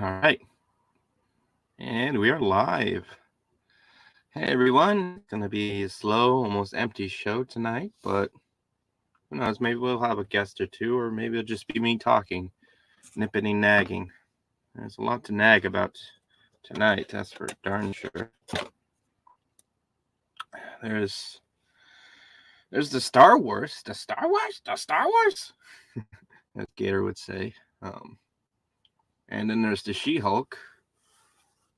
All right. And we are live. Hey, everyone. It's going to be a slow, almost empty show tonight, but who knows? Maybe we'll have a guest or two, or maybe it'll just be me talking, nipping and nagging. There's a lot to nag about tonight, that's for darn sure. There's there's the Star Wars. The Star Wars? The Star Wars? As Gator would say. And then there's the She-Hulk,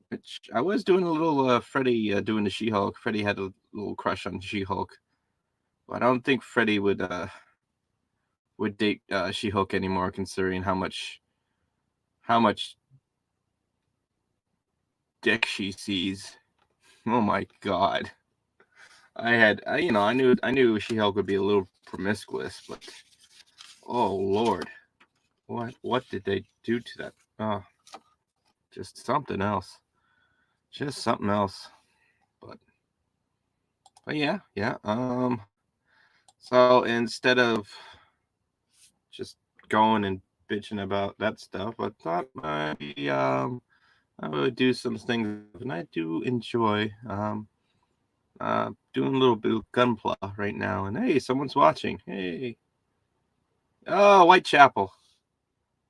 which I was doing a little Freddy doing the She-Hulk. Freddy had a little crush on She-Hulk. But I don't think Freddy would date She-Hulk anymore, considering how much dick she sees. Oh my god! I knew She-Hulk would be a little promiscuous, but oh lord, what did they do to that? Oh, just something else, just something else. But but yeah. So instead of just going and bitching about that stuff, I thought maybe I would do some things, and I do enjoy doing a little bit of gunpla right now. And hey, someone's watching. Hey, oh, Whitechapel,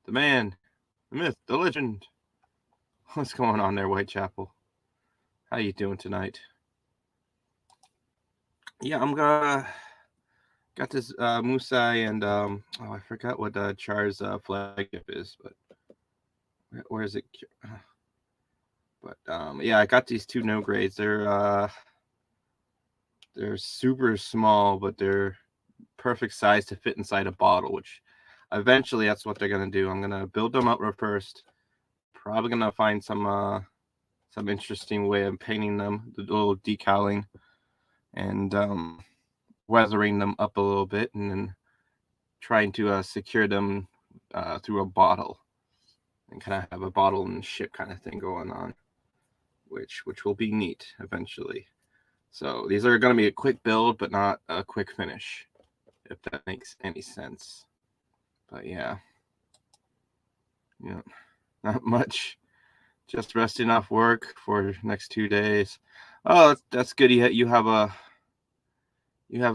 the man, the myth, the legend. What's going on there, Whitechapel? How you doing tonight? Yeah, I'm gonna got this Musai and oh, I forgot what Char's flagship is, but where is it? But yeah, I got these two no grades. They're super small, but they're perfect size to fit inside a bottle, which eventually that's what they're gonna do. I'm gonna build them up first. Probably gonna find some interesting way of painting them, the little decaling, and weathering them up a little bit, and then trying to secure them through a bottle, and kind of have a bottle and ship kind of thing going on, which will be neat eventually. So these are gonna be a quick build, but not a quick finish, if that makes any sense. But yeah, not much. Just resting off work for next 2 days. Oh, that's good. You have a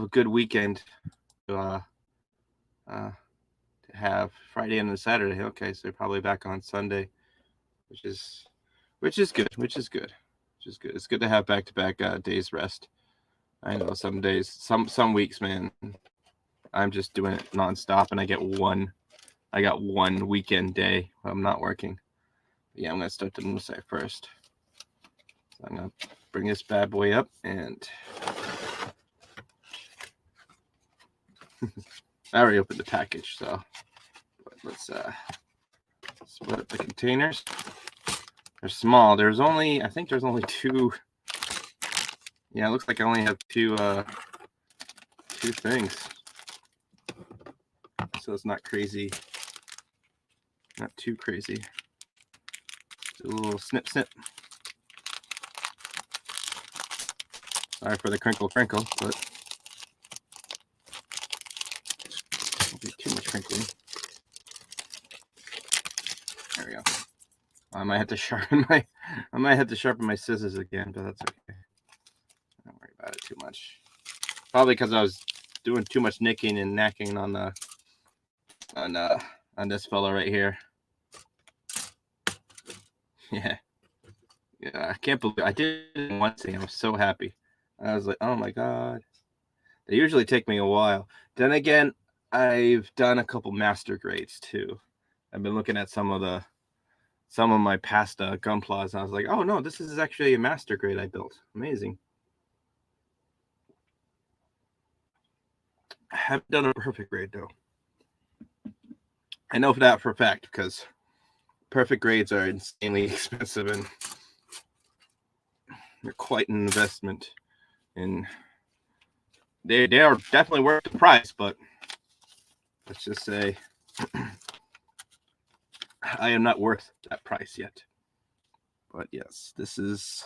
good weekend to uh, to have Friday and Saturday. Okay, so you're probably back on Sunday, which is which is good. It's good to have back to back days rest. I know some days, some weeks, man, I'm just doing it nonstop, and I got one weekend day. I'm not working. But yeah, I'm gonna start the moose site first. So I'm gonna bring this bad boy up, and I already opened the package, so let's split up the containers. They're small. I think there's only two. Yeah, it looks like I only have two things. So it's not crazy. Not too crazy. Just a little snip snip. Sorry for the crinkle crinkle, but don't be too much crinkling. There we go. I might have to sharpen my scissors again, but that's okay. Don't worry about it too much. Probably because I was doing too much nicking and knacking on this fella right here. Yeah, I can't believe I did it once and I was so happy. I was like, oh my god. They usually take me a while. Then again, I've done a couple master grades too. I've been looking at some of my past gunplas, and I was like, oh no, this is actually a master grade I built. Amazing. I haven't done a perfect grade though. I know for that for a fact because perfect grades are insanely expensive and they're quite an investment. And they are definitely worth the price, but let's just say I am not worth that price yet. But yes, this is.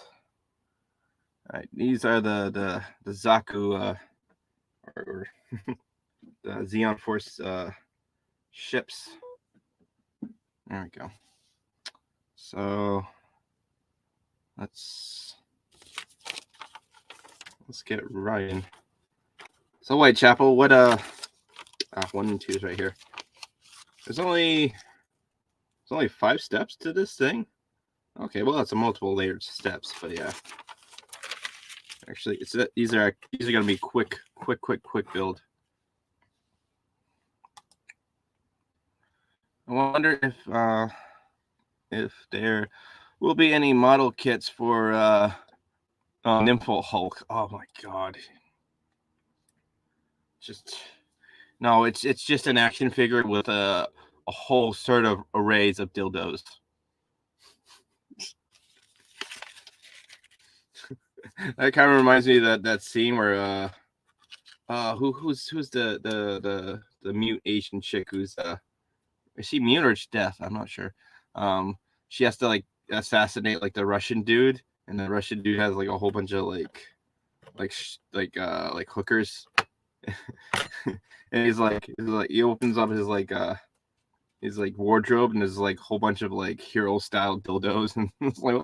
All right, these are the Zaku or the Xeon Force ships. There we go. So let's get right in. So Whitechapel, what 1 and 2 is right here. There's only 5 steps to this thing. Okay, well it's a multiple layered steps, but yeah. Actually, these are gonna be quick build. I wonder if there will be any model kits for Nympho Hulk. Oh my god. No, it's just an action figure with a whole sort of arrays of dildos. That kind of reminds me of that scene where who's the mute Asian chick who's is she mute or it's deaf? I'm not sure. She has to like assassinate like the Russian dude, and the Russian dude has like a whole bunch of like hookers. And he's like he opens up his wardrobe, and there's like a whole bunch of like hero style dildos, and it's like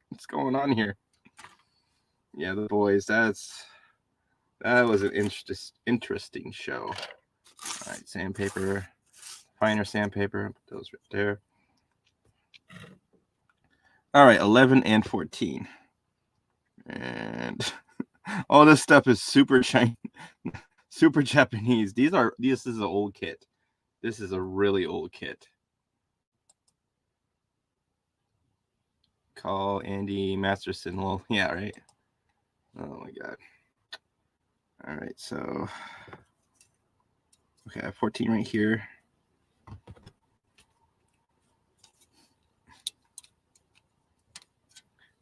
what's going on here? Yeah, the boys. That was an interesting show. All right, sandpaper, finer sandpaper. Put those right there. All right, 11 and 14, and all this stuff is super Chinese, super Japanese. This is an old kit. This is a really old kit. Call Andy Masterson. Well, yeah, right. Oh my god. All right, so okay, I have 14 right here.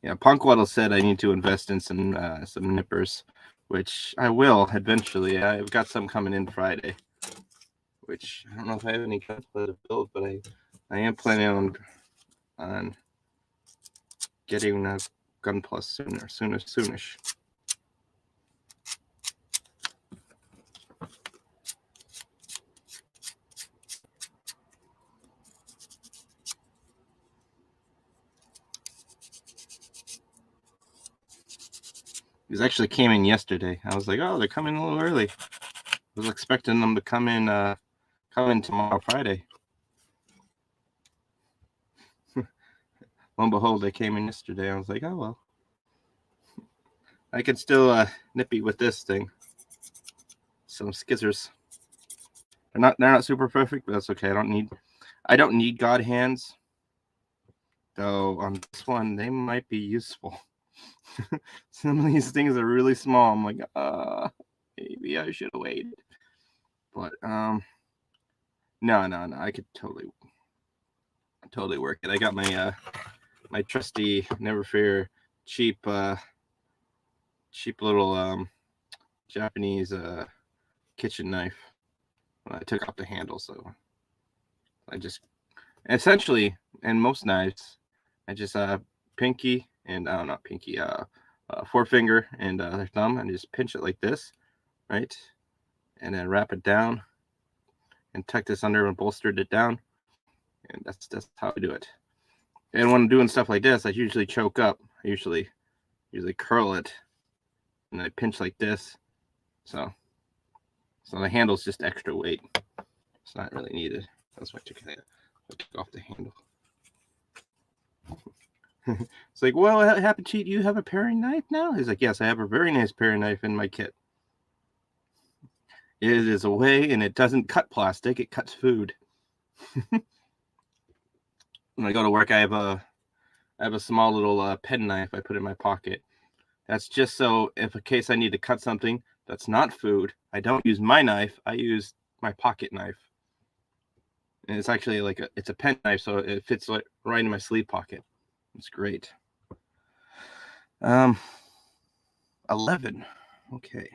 Yeah, Punkwaddle said I need to invest in some nippers, which I will eventually. I've got some coming in Friday, which I don't know if I have any gunplay to build, but I am planning on getting a gun plus soonish. These actually came in yesterday. I was like, oh, they're coming a little early. I was expecting them to come in tomorrow, Friday. Lo and behold, they came in yesterday. I was like, oh well, I can still nippy with this thing. Some skizzers. They're not super perfect, but that's okay. I don't need God hands, though. On this one, they might be useful. Some of these things are really small. I'm like, maybe I should have waited. But no, I could totally work it. I got my my trusty, never fear, cheap little Japanese kitchen knife. I took off the handle, so I just essentially, and most knives, I just pinky and not pinky, forefinger and thumb, and just pinch it like this, right, and then wrap it down and tuck this under and bolstered it down, and that's how I do it. And when I'm doing stuff like this, I usually choke up. I usually curl it, and I pinch like this, so the handle's just extra weight. It's not really needed. That's why I took off the handle. It's like, well, what happened, Cheat? You have a paring knife now? He's like, yes, I have a very nice paring knife in my kit. It is a way, and it doesn't cut plastic; it cuts food. When I go to work, I have a small little pen knife I put in my pocket. That's just so if in case I need to cut something that's not food, I don't use my knife. I use my pocket knife. And it's actually like it's a pen knife, so it fits right in my sleeve pocket. It's great. 11. Okay.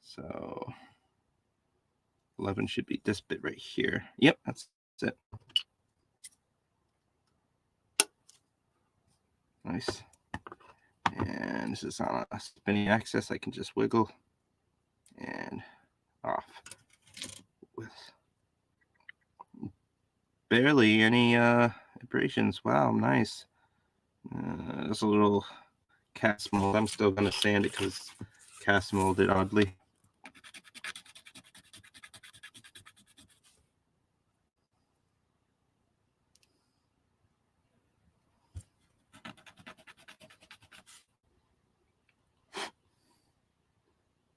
So 11 should be this bit right here. Yep, that's it. Nice. And this is on a spinning axis. I can just wiggle and off with barely any vibrations. Wow, nice. There's a little cast mold. I'm still gonna sand it because cast molded oddly.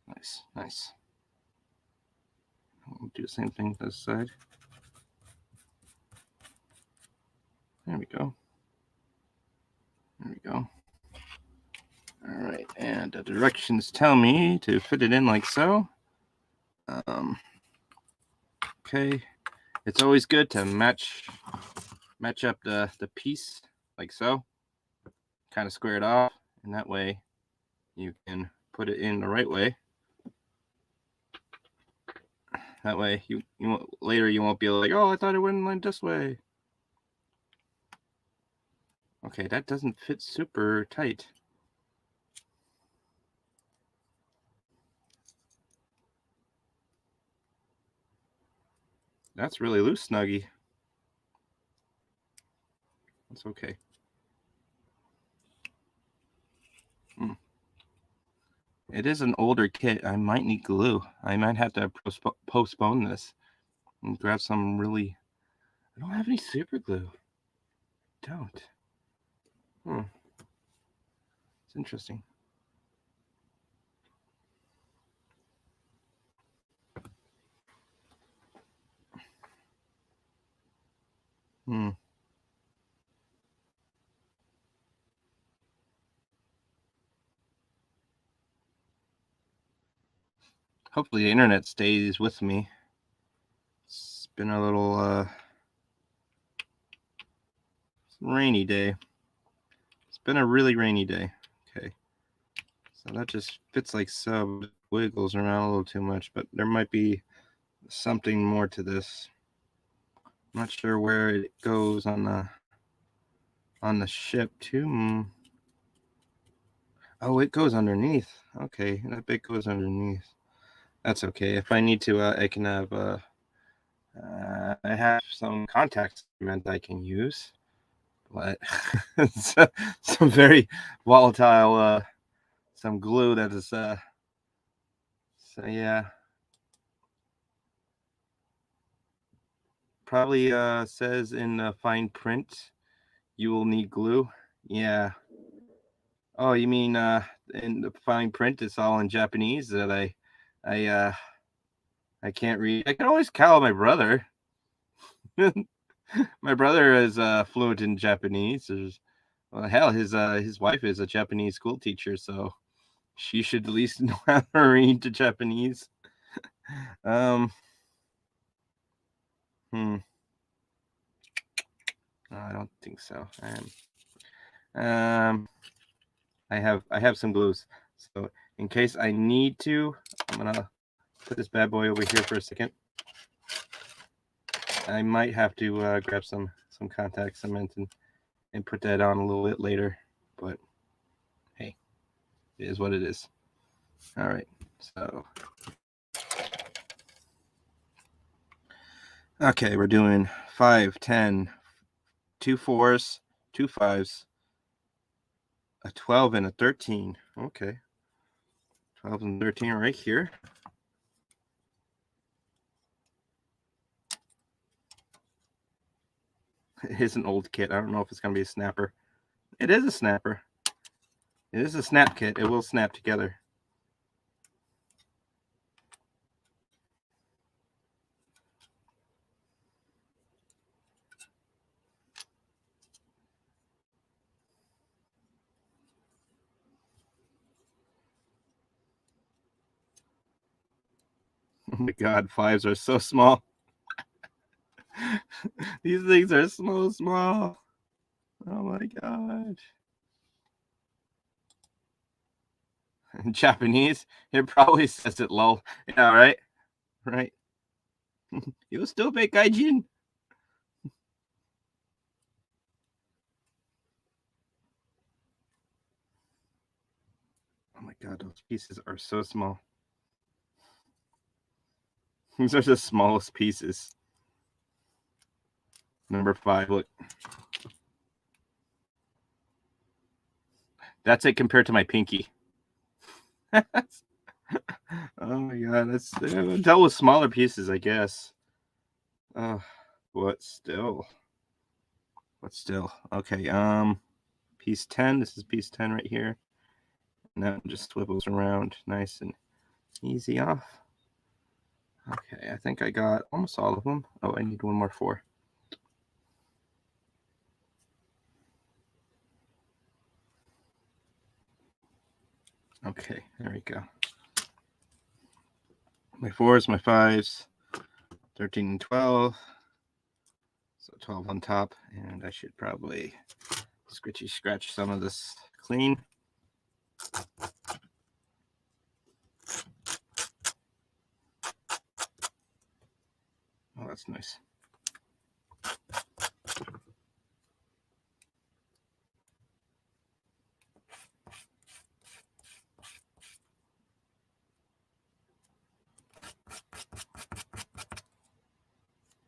Nice, nice. We'll do the same thing this side. There we go. There we go. All right, and the directions tell me to fit it in like so. Okay, it's always good to match up the piece like so. Kind of square it off, and that way you can put it in the right way. That way you won't, later you won't be like, oh, I thought it wouldn't land this way. Okay, that doesn't fit super tight. That's really loose, Snuggie. That's okay. It is an older kit. I might need glue. I might have to postpone this and grab some really... I don't have any super glue. Don't. It's interesting. Hopefully the internet stays with me. It's been a little rainy day. It's been a really rainy day. Okay. So that just fits like so. It wiggles around a little too much, but there might be something more to this. I'm not sure where it goes on the ship too. Oh, it goes underneath. Okay, that bit goes underneath. That's okay. If I need to, I can have I have some contact cement I can use, but some very volatile some glue that is so yeah. Probably says in fine print you will need glue. Yeah. Oh, you mean in the fine print it's all in Japanese that I can't read. I can always call my brother. My brother is fluent in Japanese. Well, hell, his wife is a Japanese school teacher, so she should at least know how to read the Japanese. No, I don't think so. I have some glues, so in case I need to, I'm gonna put this bad boy over here for a second. I might have to grab some contact cement and put that on a little bit later, but hey, it is what it is. All right, so okay, we're doing 5, 10, 2 4s, 2 5s, a 12 and a 13. Okay, 12 and 13 right here. It is an old kit. I don't know if it's going to be a snapper. It is a snapper. It is a snap kit. It will snap together. Oh my god, 5s are so small. These things are so small. Oh my god. In Japanese, it probably says it lol. Yeah, right? Right. You still make gaijin. Oh my god, those pieces are so small. These are the smallest pieces. Number 5, look. That's it compared to my pinky. Oh my god, that's dealt with smaller pieces, I guess. What still? Okay, piece 10. This is piece 10 right here. And that just swivels around nice and easy off. Okay, I think I got almost all of them. Oh, I need one more 4. Okay, there we go. My 4s, my 5s, 13 and 12. So 12 on top, and I should probably scritchy scratch some of this clean. Oh, that's nice.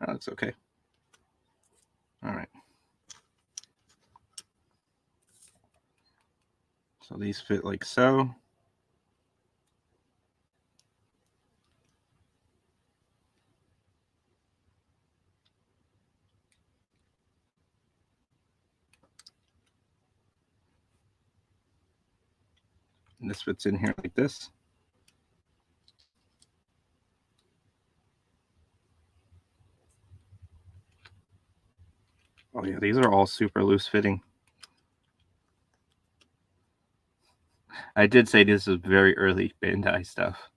That looks okay. All right. So these fit like so. And this fits in here like this. Oh yeah, these are all super loose fitting. I did say this is very early Bandai stuff.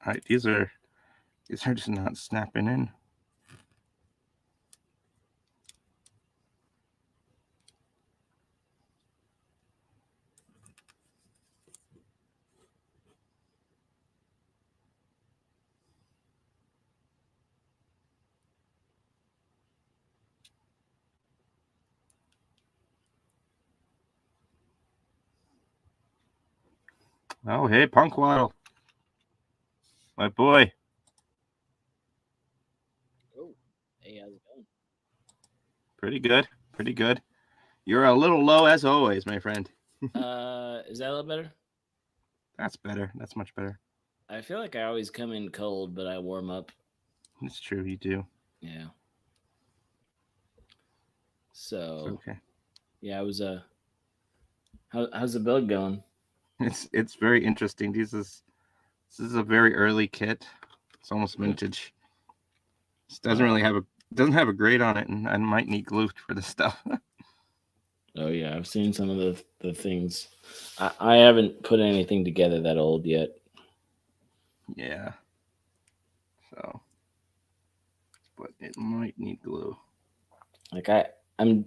All right, these are just not snapping in. Oh, hey, Punk Waddle. My boy. Oh, hey, how's it going? Pretty good. Pretty good. You're a little low as always, my friend. Is that a little better? That's better. That's much better. I feel like I always come in cold, but I warm up. It's true, you do. Yeah. It's So okay. yeah, I was how's the build going? It's very interesting. This is a very early kit. It's almost vintage. It doesn't have a grade on it, and I might need glue for this stuff. Oh yeah, I've seen some of the things. I haven't put anything together that old yet. Yeah. So, but it might need glue. Like I'm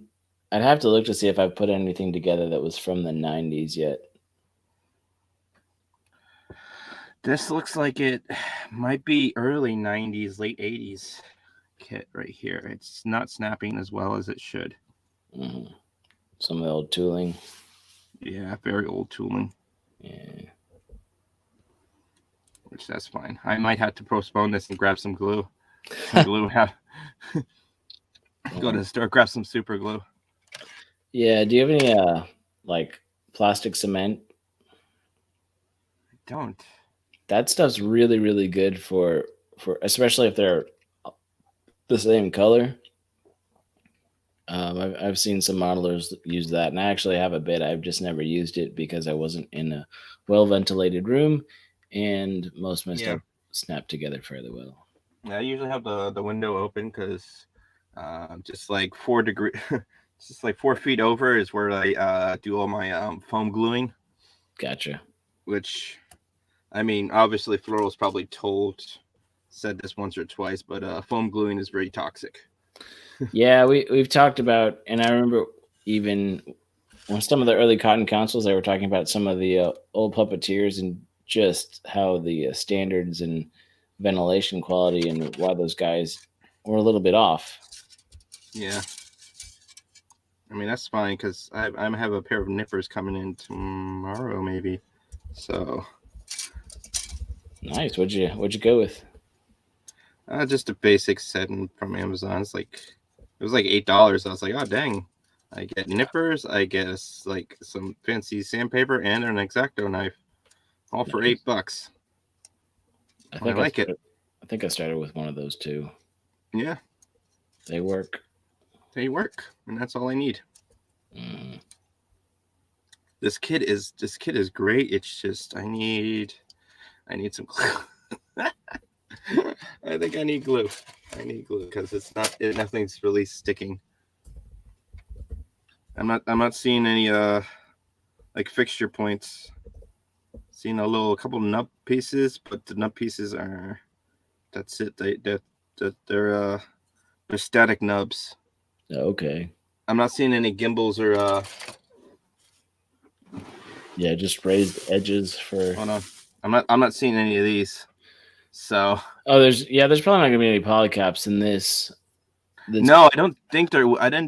I'd have to look to see if I've put anything together that was from the 90s yet. This looks like it might be early 90s, late 80s kit right here. It's not snapping as well as it should. Hmm. Some of the old tooling. Yeah, very old tooling, Yeah. which that's fine. I might have to postpone this and grab some glue. Some glue. Go to the store, grab some super glue. Yeah, do you have any like plastic cement? I don't. That stuff's really really good for especially if they're the same color. I've seen some modelers use that, and I actually have a bit. I've just never used it because I wasn't in a well ventilated room, and most of my Yeah. stuff snapped together fairly well. I usually have the window open because Just like 4 degree, just like 4 feet over is where I do all my foam gluing. Gotcha. Which, I mean, obviously Floral's probably said this once or twice, but foam gluing is very toxic. Yeah, we've talked about, and I remember even on some of the early cotton councils, they were talking about some of the old puppeteers and just how the standards and ventilation quality and why those guys were a little bit off. Yeah. I mean, that's fine because I have a pair of nippers coming in tomorrow, maybe. So Nice. What'd you go with? just a basic setting from Amazon. It was like $8. I was like, oh dang! I get nippers, I get like some fancy sandpaper, and an X-Acto knife, all for Nice. $8. I I think like it. I think I started with one of those too. Yeah, They work. they work, and that's all I need. Mm. This kid is great. It's just I need some glue. I think I need glue. I need glue because nothing's really sticking. I'm not seeing any like fixture points. Seeing a couple nut pieces, but the nut pieces that's it. They're static nubs. Okay. I'm not seeing any gimbals or Yeah, just raised edges for. hold on. I'm not seeing any of these. So Oh, there's probably not gonna be any polycaps in this. no, I didn't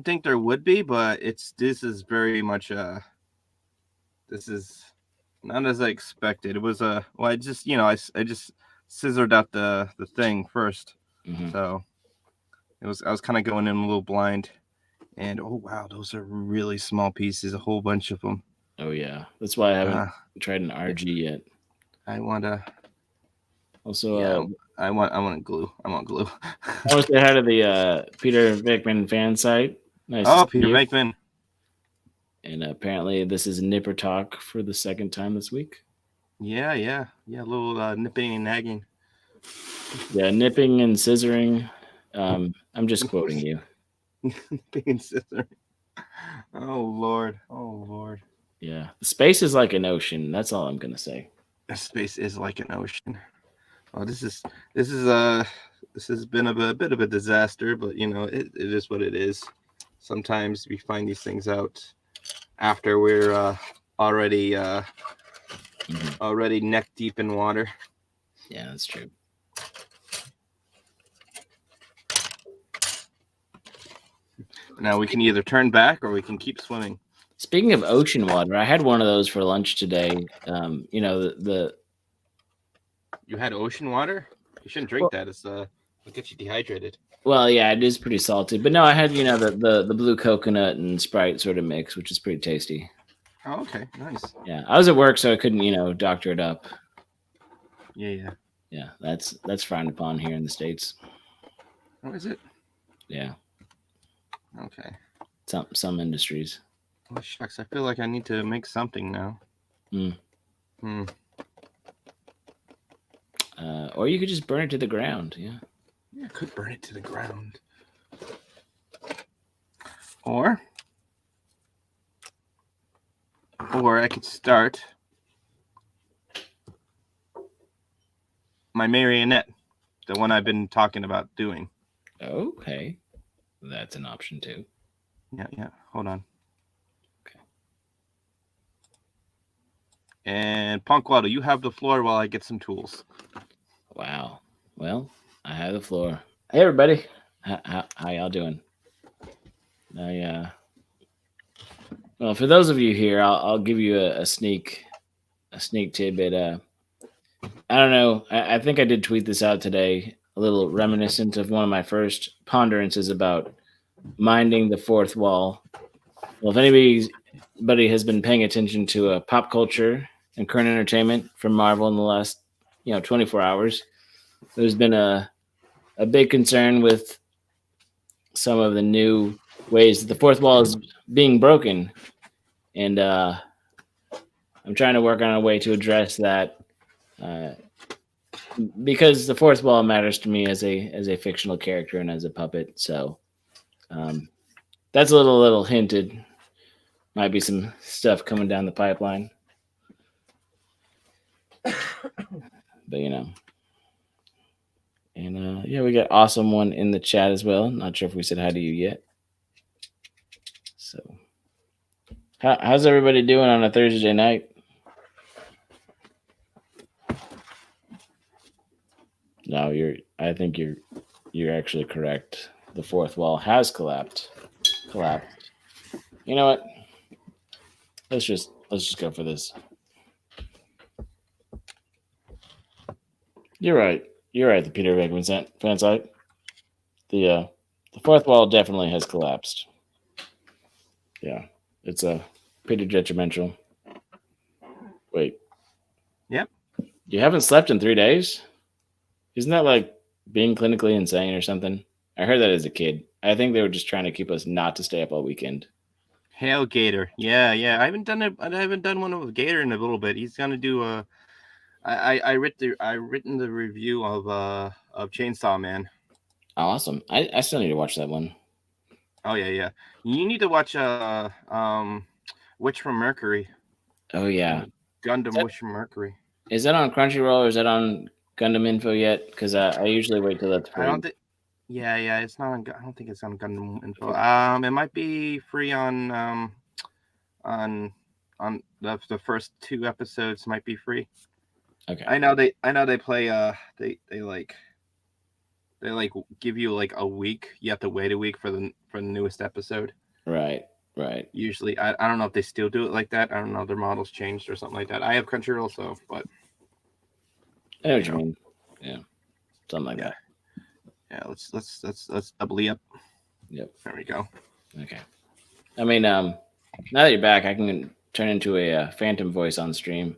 think there would be, but this is very much this is not as I expected. It was well, I just I just scissored out the thing first, so I was kind of going in a little blind, and oh wow, those are really small pieces, a whole bunch of them. Oh yeah, that's why I haven't tried an RG yet. I want to. Also, Yeah, I want glue. I want glue. I was ahead of the Peter Vickman fan site. Nice. Oh, Peter Vickman. And apparently, this is Nipper Talk for the second time this week. Yeah. A little nipping and nagging. Yeah, nipping and scissoring. I'm just quoting you. Nipping and scissoring. Oh Lord. Yeah, space is like an ocean. That's all I'm gonna say. Space is like an ocean. Oh, this has been a bit of a disaster, but it is what it is. Sometimes we find these things out after we're already neck deep in water. Yeah, that's true. Now we can either turn back or we can keep swimming. Speaking of ocean water, I had one of those for lunch today. You had ocean water? You shouldn't drink that. It'll get you dehydrated. Well, yeah, it is pretty salty. But no, I had the blue coconut and Sprite sort of mix, which is pretty tasty. Oh, okay, nice. Yeah, I was at work, so I couldn't doctor it up. Yeah. Yeah, that's frowned upon here in the States. Oh, is it? Yeah. Okay. Some industries. Oh shucks, I feel like I need to make something now. Or you could just burn it to the ground. Yeah. Yeah, I could burn it to the ground. Or I could start my marionette, the one I've been talking about doing. Okay. That's an option too. Yeah. Hold on. Okay. And Ponkwado, you have the floor while I get some tools. Wow. Well, I have the floor. Hey, everybody. How y'all doing? Well, for those of you here, I'll give you a sneak tidbit. I don't know. I think I did tweet this out today, a little reminiscent of one of my first ponderances about minding the fourth wall. Well, if anybody has been paying attention to pop culture and current entertainment from Marvel in the last 24 hours, there's been a big concern with some of the new ways that the fourth wall is being broken, and I'm trying to work on a way to address that because the fourth wall matters to me as a fictional character and as a puppet. So That's a little hinted. Might be some stuff coming down the pipeline, but And yeah, we got awesome one in the chat as well. Not sure if we said hi to you yet. So, how's everybody doing on a Thursday night? No, I think you're actually correct. The fourth wall has collapsed. Collapsed. You know what? Let's just go for this. You're right. You're right. The Peter Venkman fan site. The fourth wall definitely has collapsed. Yeah, it's pretty detrimental. Wait. Yep. You haven't slept in 3 days? Isn't that like being clinically insane or something? I heard that as a kid. I think they were just trying to keep us not to stay up all weekend. Hail Gator. Yeah. I haven't done one with Gator in a little bit. He's gonna do a. I written the review of Chainsaw Man. Awesome. I still need to watch that one. Oh yeah. You need to watch Witch from Mercury. Oh yeah. Gundam Witch from Mercury. Is that on Crunchyroll or is that on Gundam Info yet? Because I usually wait till that's free. I don't think. Yeah. It's not on. I don't think it's on Gundam Info. It might be free on the first 2 episodes. Might be free. Okay. I know they play. They give you like a week. You have to wait a week for the newest episode. Right. Usually, I don't know if they still do it like that. I don't know. Their models changed or something like that. I have Crunchyroll, so but I know what you mean. Yeah, something like that. Yeah, let's doubly up. Yep. There we go. Okay. I mean, now that you're back, I can turn into a phantom voice on stream.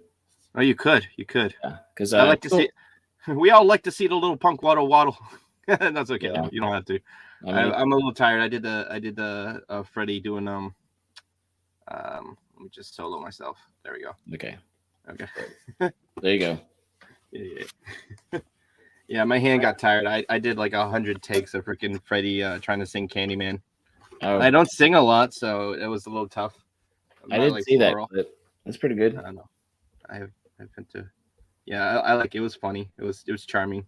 Oh, you could. Yeah, because I like to see. We all like to see the little punk waddle. That's okay. Yeah. You don't have to. I'm a little tired. I did the Freddy doing let me just solo myself. There we go. Okay. There you go. Yeah. Yeah, my hand got tired. I did like 100 takes of freaking Freddy trying to sing Candyman. Oh. I don't sing a lot, so it was a little tough. I didn't see that clip. That's pretty good. I don't know. I've been to. Yeah, I like it. It was funny. It was charming.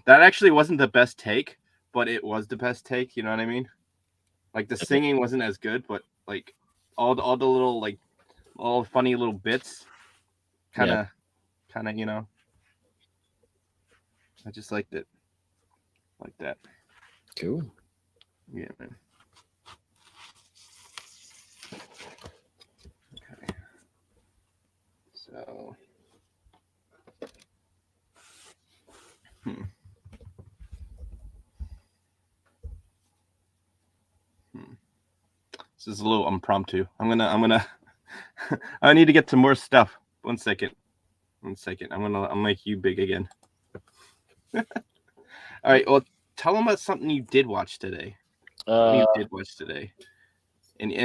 That actually wasn't the best take, but it was the best take. You know what I mean? Like the singing wasn't as good, but like all the little like all funny little bits, kind of, you know. I just liked it, like that. Cool. Yeah, man. Okay. So. This is a little impromptu. I'm gonna I need to get some more stuff. One second. I'll make you big again. All right. Well, tell them about something you did watch today. And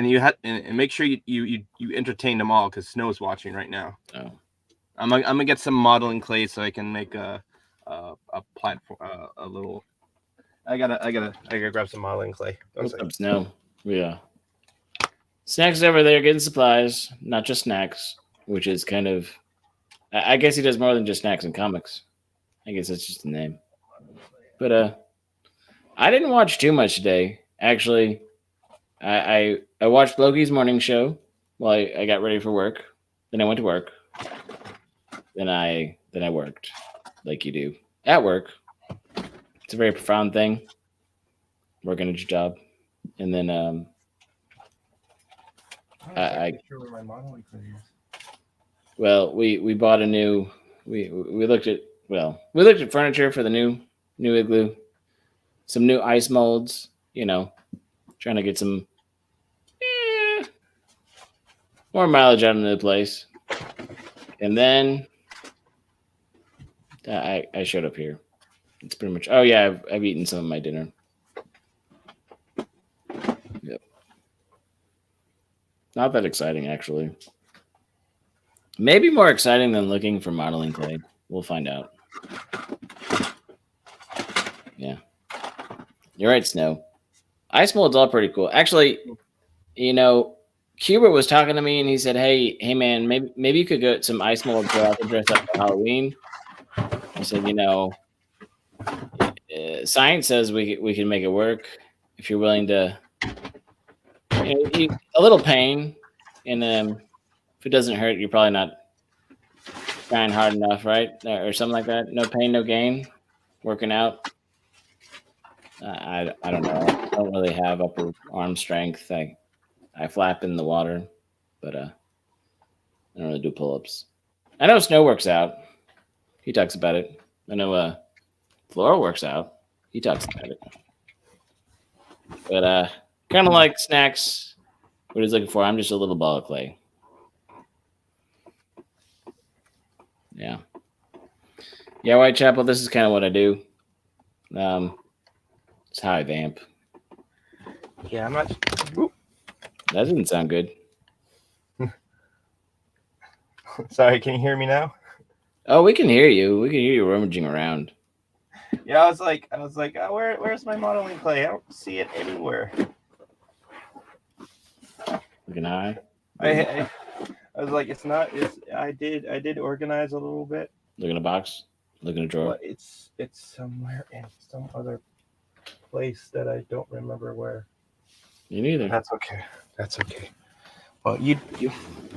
you had and make sure you entertain them all because Snow's watching right now. Oh. I'm gonna get some modeling clay so I can make a platform a little. I gotta grab some modeling clay. What's up, Snow? Yeah. Snacks over there getting supplies, not just snacks, which is kind of. I guess he does more than just snacks and comics. I guess that's just the name. But I didn't watch too much today. Actually, I watched Loki's morning show while I got ready for work. Then I went to work. Then I worked, like you do at work. It's a very profound thing. Working at your job, and then well, we bought a new. We looked at furniture for the new igloo, some new ice molds. You know, trying to get some more mileage out into the place. And then I showed up here. It's pretty much. Oh yeah, I've eaten some of my dinner. Yep. Not that exciting, actually. Maybe more exciting than looking for modeling clay. We'll find out. Yeah. You're right, Snow. Ice mold's all pretty cool. Actually, you know, Hubert was talking to me and he said, "Hey, man, maybe you could get some ice mold so I could dress up for Halloween." I said, science says we can make it work if you're willing to. A little pain, and if it doesn't hurt, you're probably not trying hard enough, right? Or something like that. No pain, no gain. Working out. I don't know. I don't really have upper arm strength. I flap in the water, but I don't really do pull ups. I know Snow works out. He talks about it. I know Flora works out. He talks about it. But kind of like Snacks, what he's looking for. I'm just a little ball of clay. Yeah. Yeah, Whitechapel, this is kind of what I do. It's how I vamp. Yeah, I'm not. That didn't sound good. Sorry, can you hear me now? Oh, we can hear you. We can hear you rummaging around. Yeah, I was like, oh, where's my modeling clay? I don't see it anywhere. Looking high. I was like, it's not. I did organize a little bit. Look in a box. Look in a drawer. But it's somewhere in some other place that I don't remember where. Me neither. That's okay. That's okay. Well, you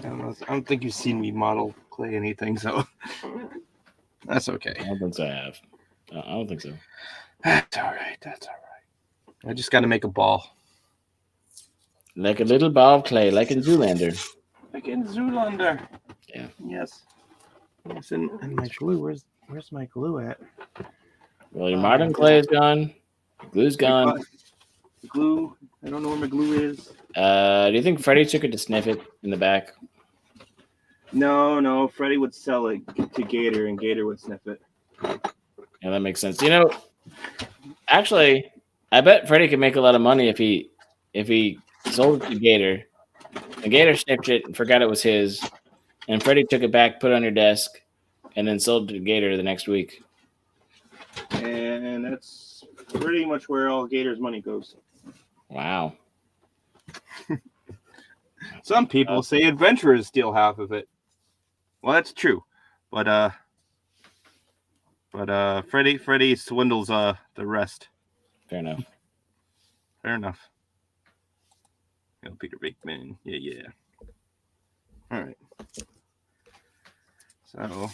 I don't think you've seen me model clay anything, so that's okay. I don't think so. I have. I don't think so. That's all right. That's all right. I just got to make a ball. Like a little ball of clay, like in Zoolander. Like in Zoolander. Yeah. Yes. Yes, and my glue. Where's my glue at? Well, your modern clay is gone. Glue's gone. Glue. I don't know where my glue is. Do you think Freddie took it to sniff it in the back? No. Freddie would sell it to Gator, and Gator would sniff it. Yeah, that makes sense. Actually, I bet Freddie could make a lot of money if he sold it to Gator, and Gator sniffed it and forgot it was his, and Freddie took it back, put it on your desk, and then sold it to Gator the next week. And that's pretty much where all Gator's money goes. Wow. Some people say adventurers steal half of it. Well, that's true, but Freddie swindles the rest. Fair enough. Fair enough. Peter Bakeman. Yeah. All right. So.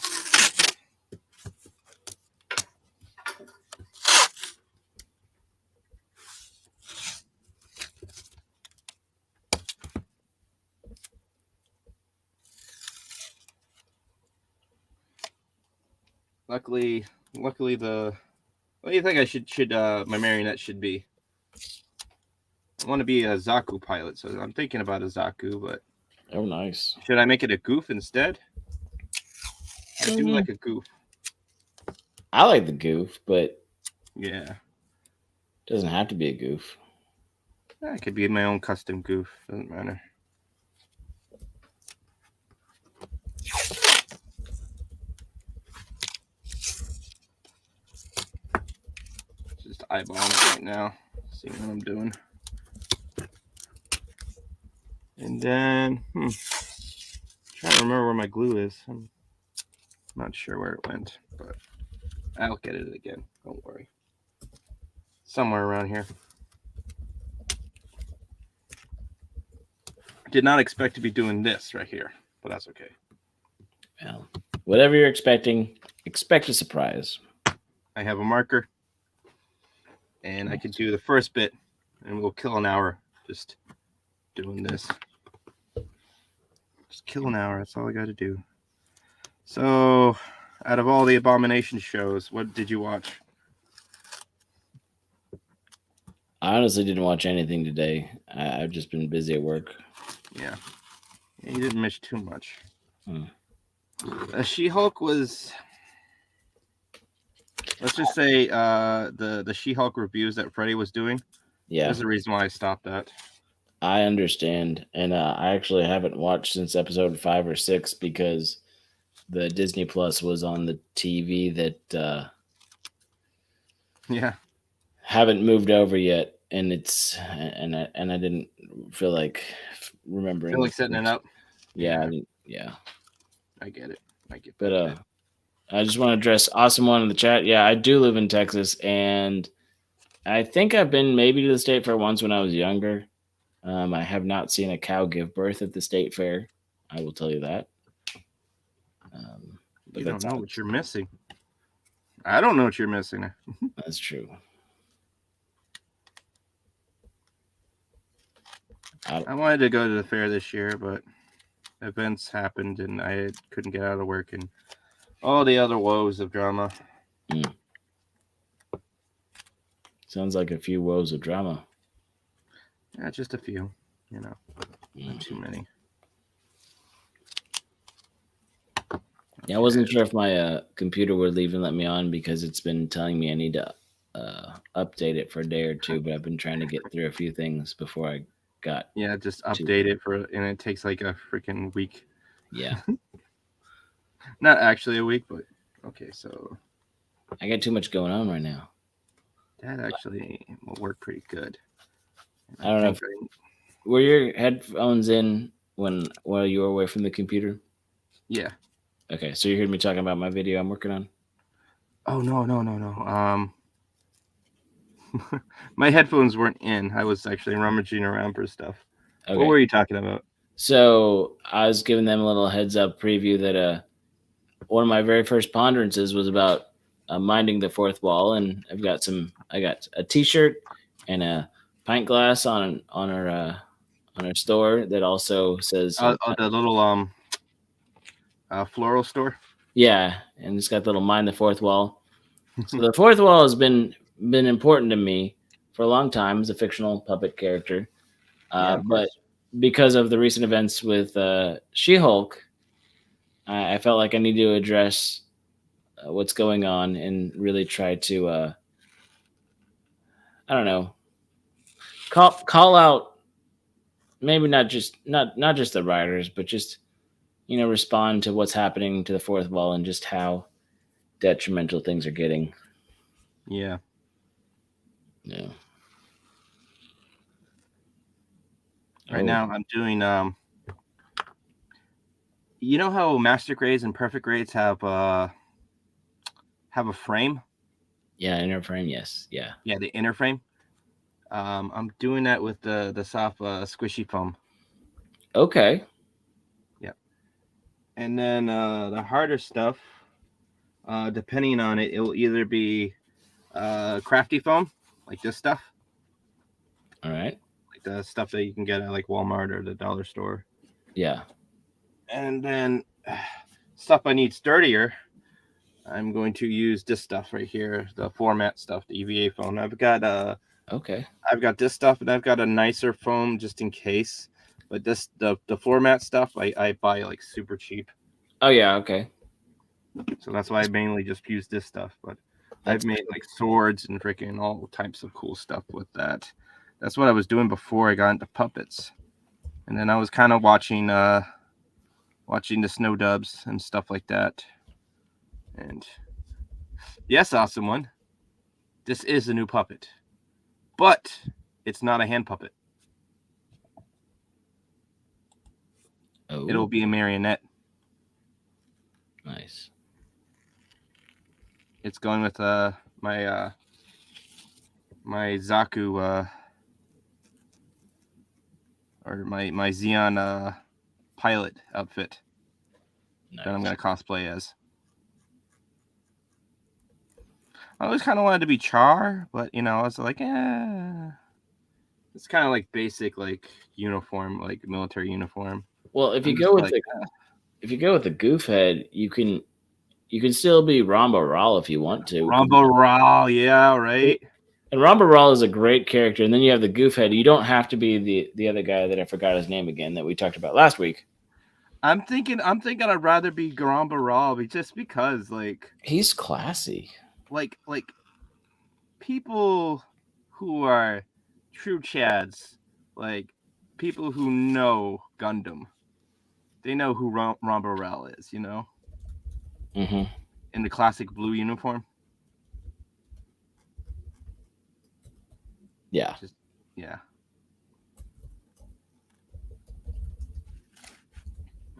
Luckily, what do you think I should my marionette should be? I want to be a Zaku pilot, so I'm thinking about a Zaku, but oh, nice. Should I make it a goof instead? I do like a goof. I like the goof, but yeah, it doesn't have to be a goof. I could be my own custom goof. Doesn't matter. Just eyeballing it right now, seeing what I'm doing. And then, trying to remember where my glue is. I'm not sure where it went, but I'll get it again. Don't worry. Somewhere around here. Did not expect to be doing this right here, but that's okay. Well, whatever you're expecting, expect a surprise. I have a marker, and I could do the first bit, and we'll kill an hour just doing this. Just kill an hour. That's all I got to do. So, out of all the Abomination shows, what did you watch? I honestly didn't watch anything today. I've just been busy at work. Yeah, you didn't miss too much. She-Hulk was, let's just say, the She-Hulk reviews that Freddie was doing. Yeah, that's the reason why I stopped that. I understand, and I actually haven't watched since episode 5 or 6 because the Disney Plus was on the TV that yeah, haven't moved over yet, and I didn't feel like remembering. Feel the like setting it script. up. Yeah, Yeah, yeah. I get it. I get But that. I just want to address awesome one in the chat. Yeah, I do live in Texas, and I think I've been maybe to the state fair once when I was younger. I have not seen a cow give birth at the state fair. I will tell you that. But You don't that's know what you're missing. I don't know what you're missing. that's true. I wanted to go to the fair this year, but events happened and I couldn't get out of work and all the other woes of drama. Sounds like a few woes of drama. Yeah, just a few, not too many. Yeah, I wasn't sure if my computer would even let me on because it's been telling me I need to update it for a day or two, but I've been trying to get through a few things before I got. Yeah, just update it and it takes like a freaking week. Yeah. Not actually a week, but okay, so I got too much going on right now. that actually will work pretty good. I don't know. Were your headphones in while you were away from the computer? Yeah. Okay, so you heard me talking about my video I'm working on? Oh no. My headphones weren't in. I was actually rummaging around for stuff. Okay. What were you talking about? So I was giving them a little heads up preview that one of my very first ponderances was about minding the fourth wall, and I got a T-shirt and a pint glass on our store that also says the little floral store. Yeah, and it's got the little mind the fourth wall. So the fourth wall has been important to me for a long time as a fictional puppet character. But because of the recent events with She-Hulk, I felt like I need to address what's going on and really try to I don't know, call out maybe not just the writers, but just respond to what's happening to the fourth wall and just how detrimental things are getting. Yeah. Yeah. Right now I'm doing you know how master grades and perfect grades have a frame? Yeah, inner frame, yes. Yeah. Yeah, the inner frame. I'm doing that with the soft squishy foam. Okay. Yep. And then the harder stuff, depending on it, will either be crafty foam, like this stuff. All right. Like the stuff that you can get at like Walmart or the dollar store. Yeah. And then stuff I need sturdier, I'm going to use this stuff right here, the format stuff, the EVA foam. I've got I've got this stuff, and I've got a nicer foam just in case. But the format stuff I buy like super cheap. Oh yeah, okay. So that's why I mainly just use this stuff. But I've made like swords and freaking all types of cool stuff with that. That's what I was doing before I got into puppets. And then I was kind of watching the Snow Dubs and stuff like that. And yes, awesome one. This is a new puppet, but it's not a hand puppet. Oh. It'll be a marionette. Nice. It's going with my Zaku or my Xeon pilot outfit. Nice. That I'm gonna cosplay as. I always kind of wanted to be Char, but I was like, it's kind of like basic like uniform, like military uniform. Well, if you go with the goof head, you can still be Ramba Ral if you want to. Ramba Ral, yeah, right. And Ramba Ral is a great character, and then you have the goof head. You don't have to be the other guy that I forgot his name again that we talked about last week. I'm thinking I'd rather be Ramba Ral just because like he's classy. Like people who are true Chads, like people who know Gundam, they know who Ramba Ral is, Mm-hmm. In the classic blue uniform. Yeah. Yeah.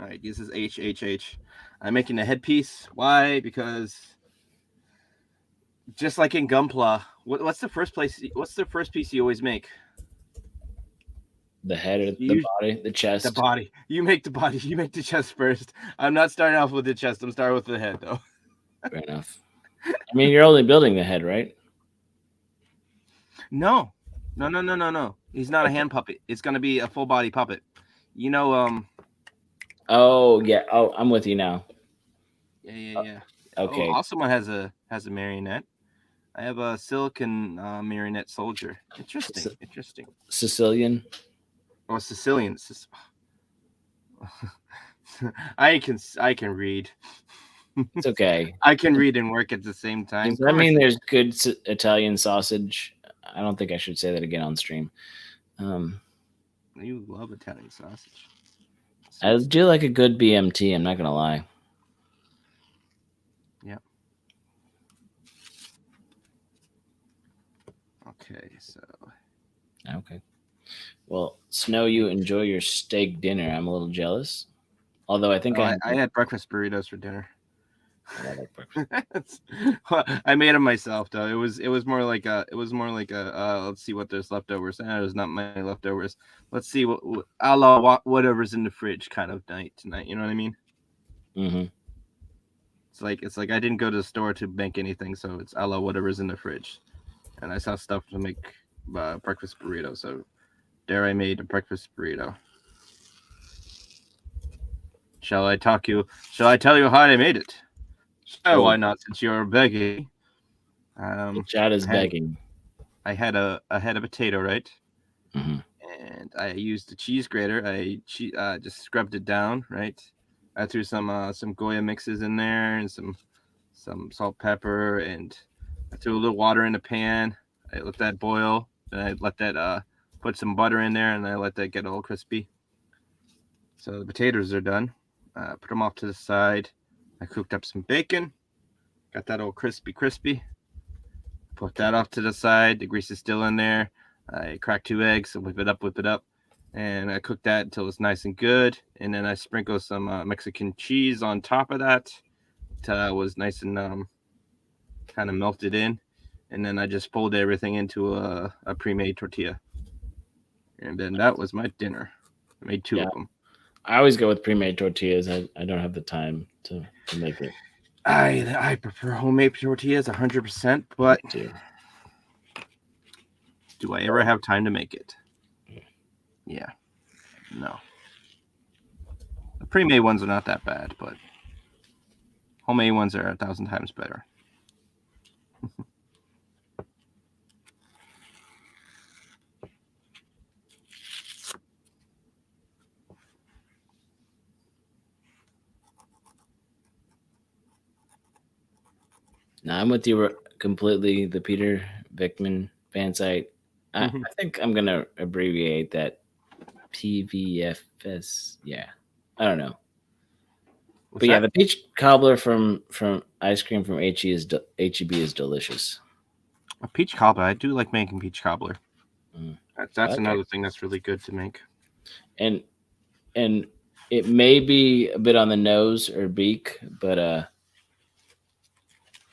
All right, this is H. I'm making a headpiece. Why? Because just like in Gunpla, what's the first piece you always make? The head, the You body, the chest. The body. You make the body. You make the chest first. I'm not starting off with the chest. I'm starting with the head, though. Fair enough. I mean, you're only building the head, right? No. He's not a hand puppet. It's gonna be a full body puppet. You know, Oh yeah. Oh, I'm with you now. yeah. Oh, Okay. also one has a marionette. I have a silicon marionette soldier. Interesting. Sicilian. Oh, Sicilian. I can read. It's okay. I can read and work at the same time. Does that mean there's good Italian sausage? I don't think I should say that again on stream. You love Italian sausage. I do like a good BMT. I'm not gonna lie. Yeah. Okay, so. Okay. Well, Snow, you enjoy your steak dinner. I'm a little jealous. Although I think I had breakfast burritos for dinner. I like breakfast. I made them myself though. It was more like a let's see what there's leftovers. There's not many leftovers. Let's see whatever's in the fridge kind of night tonight. You know what I mean? Mm-hmm. It's like I didn't go to the store to make anything, so it's a la whatever's in the fridge. And I saw stuff to make breakfast burrito, so there I made a breakfast burrito. Shall I tell you how I made it? So why not, since you're begging? The chat is begging. I had a potato, right? Mm-hmm. And I used a cheese grater. I just scrubbed it down, right? I threw some Goya mixes in there and some salt, pepper, and I threw a little water in the pan. I let that boil. Then I let that put some butter in there, and I let that get all crispy. So the potatoes are done. Put them off to the side. I cooked up some bacon. Got that all crispy. Put that off to the side. The grease is still in there. I cracked 2 eggs, so whip it up. And I cooked that until it's nice and good. And then I sprinkle some Mexican cheese on top of that until it was nice and kind of melted in. And then I just folded everything into a pre-made tortilla. And then that was my dinner. I made 2 of them. I always go with pre-made tortillas. I don't have the time to make it. I prefer homemade tortillas 100%, but do I ever have time to make it? Yeah. No. The pre-made ones are not that bad, but homemade ones are 1,000 times better. No, I'm with you completely. The Peter Vickman fan site. I think I'm gonna abbreviate that PVFS. Yeah, I don't know. But yeah, the peach cobbler from ice cream from HEB is delicious. A peach cobbler. I do like making peach cobbler. Mm. That's another thing that's really good to make. And it may be a bit on the nose or beak, but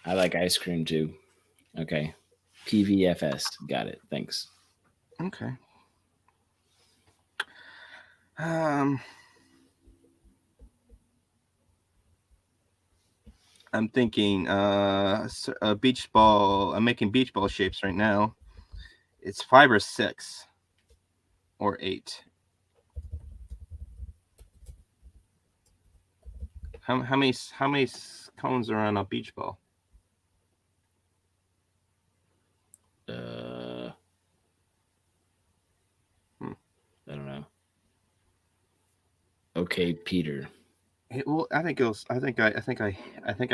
I like ice cream too. Okay. PVFS. Got it. Thanks. Okay. I'm thinking a beach ball. I'm making beach ball shapes right now. It's 5 or 6 or 8. How many cones are on a beach ball? I don't know. Okay, Peter. Well, I think I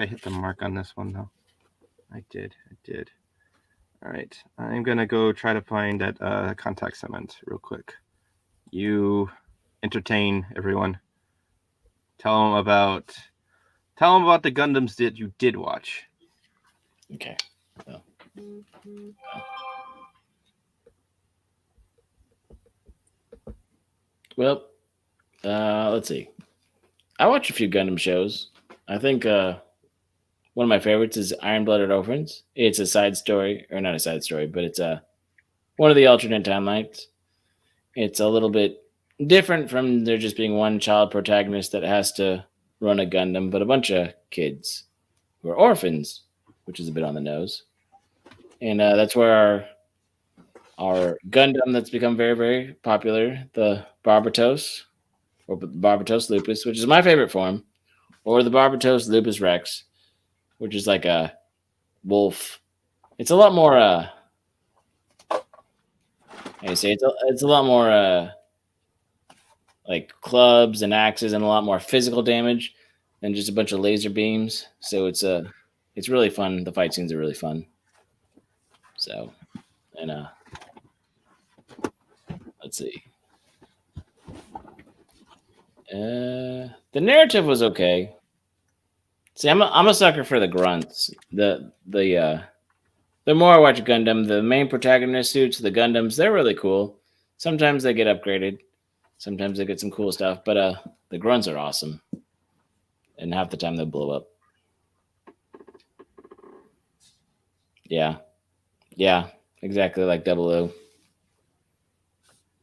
hit the mark on this one though. I did. All right, I'm gonna go try to find that contact cement real quick. You entertain everyone. Tell them about the Gundams that you did watch. Okay. So. Well, let's see. I watch a few Gundam shows. I think one of my favorites is Iron Blooded Orphans. It's a side story, or not a side story, but it's one of the alternate timelines. It's a little bit different from there just being one child protagonist that has to run a Gundam, but a bunch of kids who are orphans, which is a bit on the nose. And that's where our Gundam that's become very, very popular, the Barbatos, or Barbatos Lupus, which is my favorite form, or the Barbatos Lupus Rex, which is like a wolf. It's a lot more. I say it's a lot more like clubs and axes and a lot more physical damage than just a bunch of laser beams. So it's really fun. The fight scenes are really fun. So and let's see. The narrative was okay. See, I'm a sucker for the grunts. The more I watch Gundam, the main protagonist suits, the Gundams, they're really cool. Sometimes they get upgraded. Sometimes they get some cool stuff, but the grunts are awesome. And half the time they blow up. Yeah. Yeah, exactly like Double O.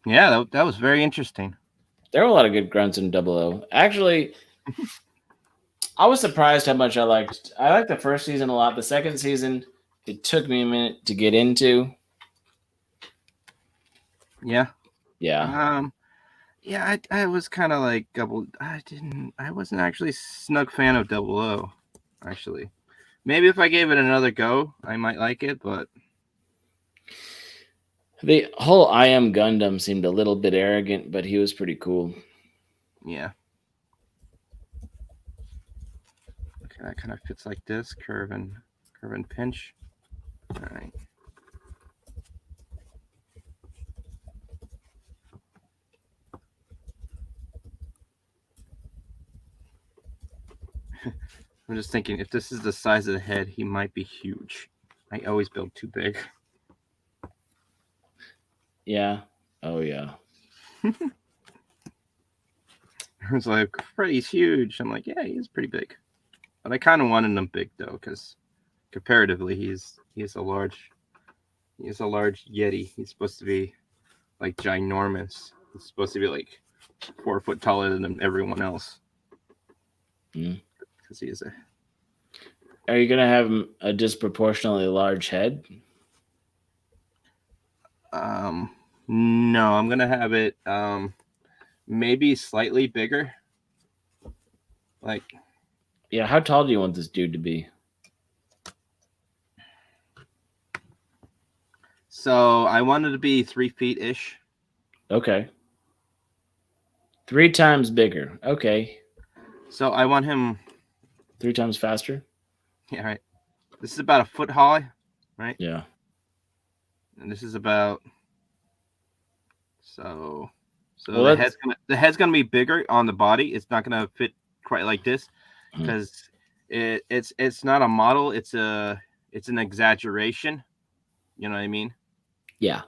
Yeah, that was very interesting. There were a lot of good grunts in Double O. Actually, I was surprised how much I liked the first season a lot. The second season, it took me a minute to get into. Yeah. Yeah. Yeah, I was kind of like I wasn't actually a snug fan of Double O, actually. Maybe if I gave it another go, I might like it, but The whole I Am Gundam seemed a little bit arrogant, but he was pretty cool. yeah. Okay, that kind of fits like this, curve and pinch. All right. I'm just thinking, if this is the size of the head, he might be huge. I always build too big. Yeah. Oh yeah. It's like, Freddy's huge. I'm like, yeah, he's pretty big. But I kind of wanted him big though, because comparatively, he's a large Yeti. He's supposed to be like ginormous. He's supposed to be like 4 foot taller than everyone else. Because he is a. Are you gonna have a disproportionately large head? No, I'm gonna have it maybe slightly bigger. Like, Yeah. How tall do you want this dude to be? so I wanted to be 3 feet ish. Okay. 3 times bigger. Okay. So I want him. 3 times faster. Yeah, right. This is about a foot high, right? Yeah. And this is about. So Well, the head's gonna be bigger on the body. It's not gonna fit quite like this because it's not a model. It's an exaggeration. You know what I mean? Yeah.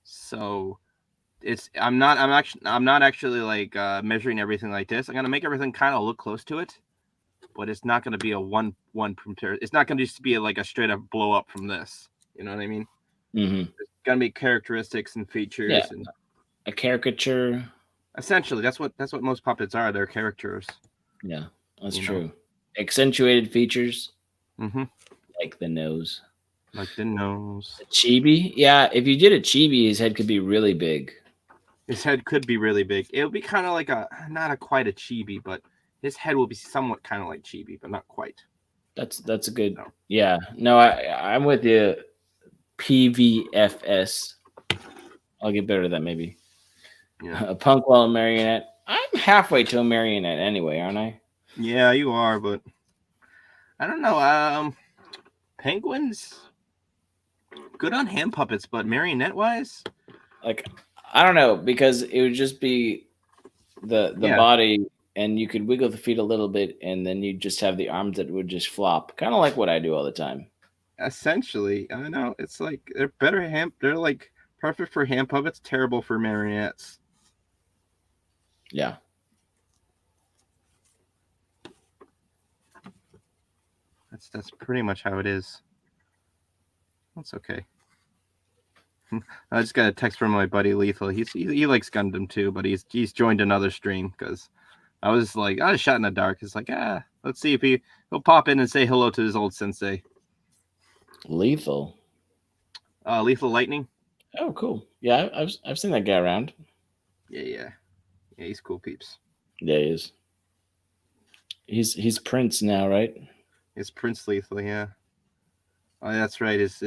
So I'm not actually like measuring everything like this. I'm gonna make everything kind of look close to it, but it's not gonna be a one compare. It's not gonna just be like a straight up blow up from this. You know what I mean? Mm-hmm. There's gonna be characteristics and features. Yeah. And A caricature. essentially, that's what most puppets are. They're characters. Yeah, that's true. Accentuated features. Mm-hmm. Like the nose. Like the nose. A chibi? Yeah, if you did a chibi, his head could be really big. His head could be really big. It would be kind of like not quite a chibi, but his head will be somewhat kind of like chibi, but not quite. That's a good. No. Yeah, no, I'm with you. PVFS. I'll get better at that maybe. Yeah. A punk while a marionette. I'm halfway to a marionette anyway, aren't I? Yeah, you are, but I don't know. Penguins good on hand puppets, but marionette wise, like I don't know, because it would just be the body, and you could wiggle the feet a little bit, and then you just have the arms that would just flop, kind of like what I do all the time. Essentially, I know it's like they're like perfect for hand puppets, terrible for marionettes. Yeah. That's pretty much how it is. That's okay. I just got a text from my buddy Lethal. He likes Gundam too, but he's joined another stream because I was shot in the dark. It's like, let's see if he'll pop in and say hello to his old sensei. Lethal. Lethal Lightning. Oh, cool. Yeah, I've seen that guy around. Yeah, he's cool peeps. Yeah, he is. He's Prince now, right? It's Prince Lethal, yeah. Oh, that's right. His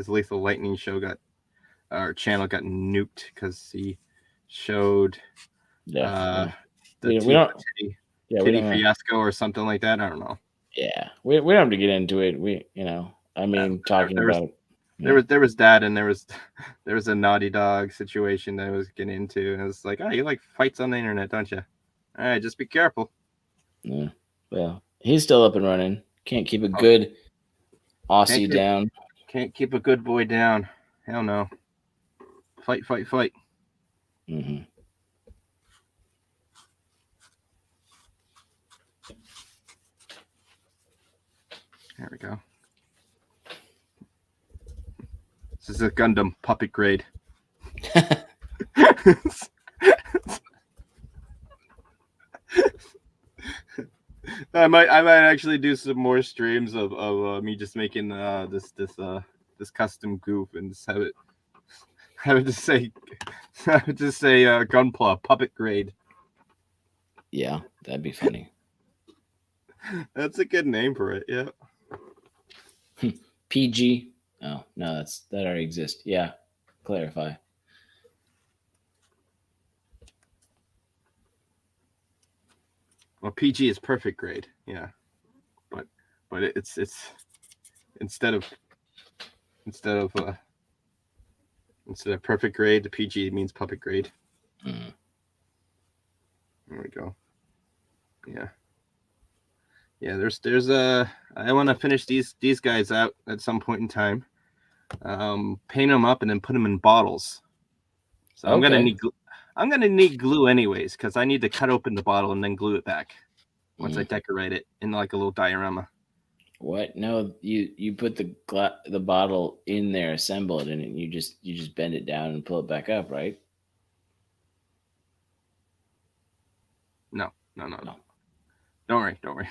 Lethal Lightning show channel got nuked because he showed Yeah. the we don't. titty Yeah, we don't. fiasco or something like that. I don't know. Yeah, we don't have to get into it. Talking about. There was that, and there was a Naughty Dog situation that I was getting into, and it's like, you like fights on the internet, don't you? All right, just be careful. Yeah. Well, he's still up and running. Can't keep a good Aussie down. Can't keep a good boy down. Hell no. Fight. Mm-hmm. There we go. This is a Gundam puppet grade. I might actually do some more streams of me just making this custom goof and just have it just say Gunpla puppet grade. Yeah, that'd be funny. That's a good name for it. Yeah. PG. Oh no, that already exists. Yeah, clarify. Well, PG is perfect grade. Yeah, but it's instead of perfect grade, the PG means puppet grade. Mm. There we go. Yeah. There's I want to finish these guys out at some point in time. Paint them up and then put them in bottles. So I'm gonna need glue anyways because I need to cut open the bottle and then glue it back once I decorate it in like a little diorama. What? No, you put the bottle in there, assemble it, and you just bend it down and pull it back up, right? No. Don't worry.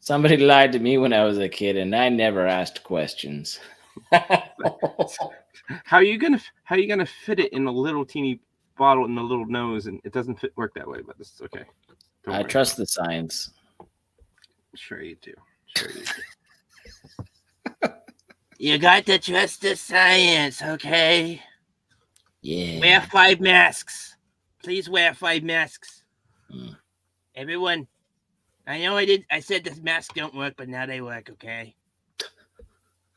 Somebody lied to me when I was a kid, and I never asked questions. How are you gonna fit it in a little teeny bottle in the little nose, and it doesn't work that way? But this is okay. I trust the science. Sure you do. You got to trust the science, okay? Yeah. Wear 5 masks. Please wear 5 masks. Mm. Everyone. I know I said the masks don't work, but now they work, okay?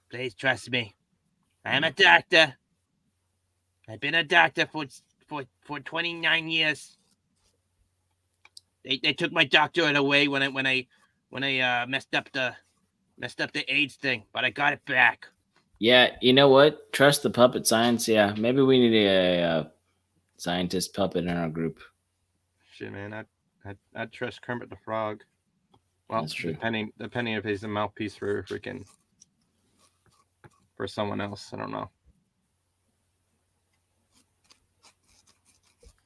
Please trust me. I'm a doctor. I've been a doctor for 29 years. They took my doctorate away when I messed up the AIDS thing, but I got it back. Yeah, you know what? Trust the puppet science. Yeah, maybe we need a scientist puppet in our group. Shit, man, I'd trust Kermit the Frog. Well, that's true. Depending if he's a mouthpiece for someone else, I don't know.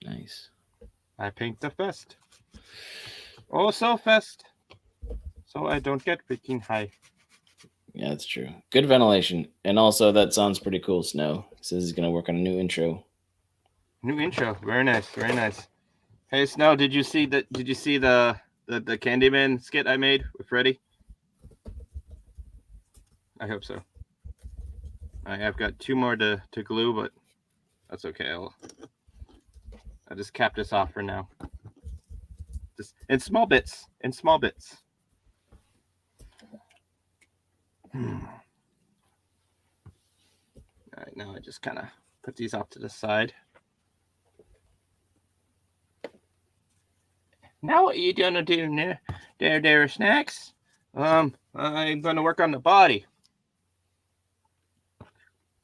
Nice. I paint the fest. Oh, so fest. So I don't get freaking high. Yeah, that's true. Good ventilation. And also, that sounds pretty cool, Snow. Says he's going to work on a new intro. New intro. Very nice. Very nice. Hey, Snow, did you see the Candyman skit I made with Freddy? I hope so. I've got 2 more to glue, but that's okay. I'll just cap this off for now. Just in small bits. All right, now I just kind of put these off to the side. Now what are you gonna do there, Snacks? I'm gonna work on the body.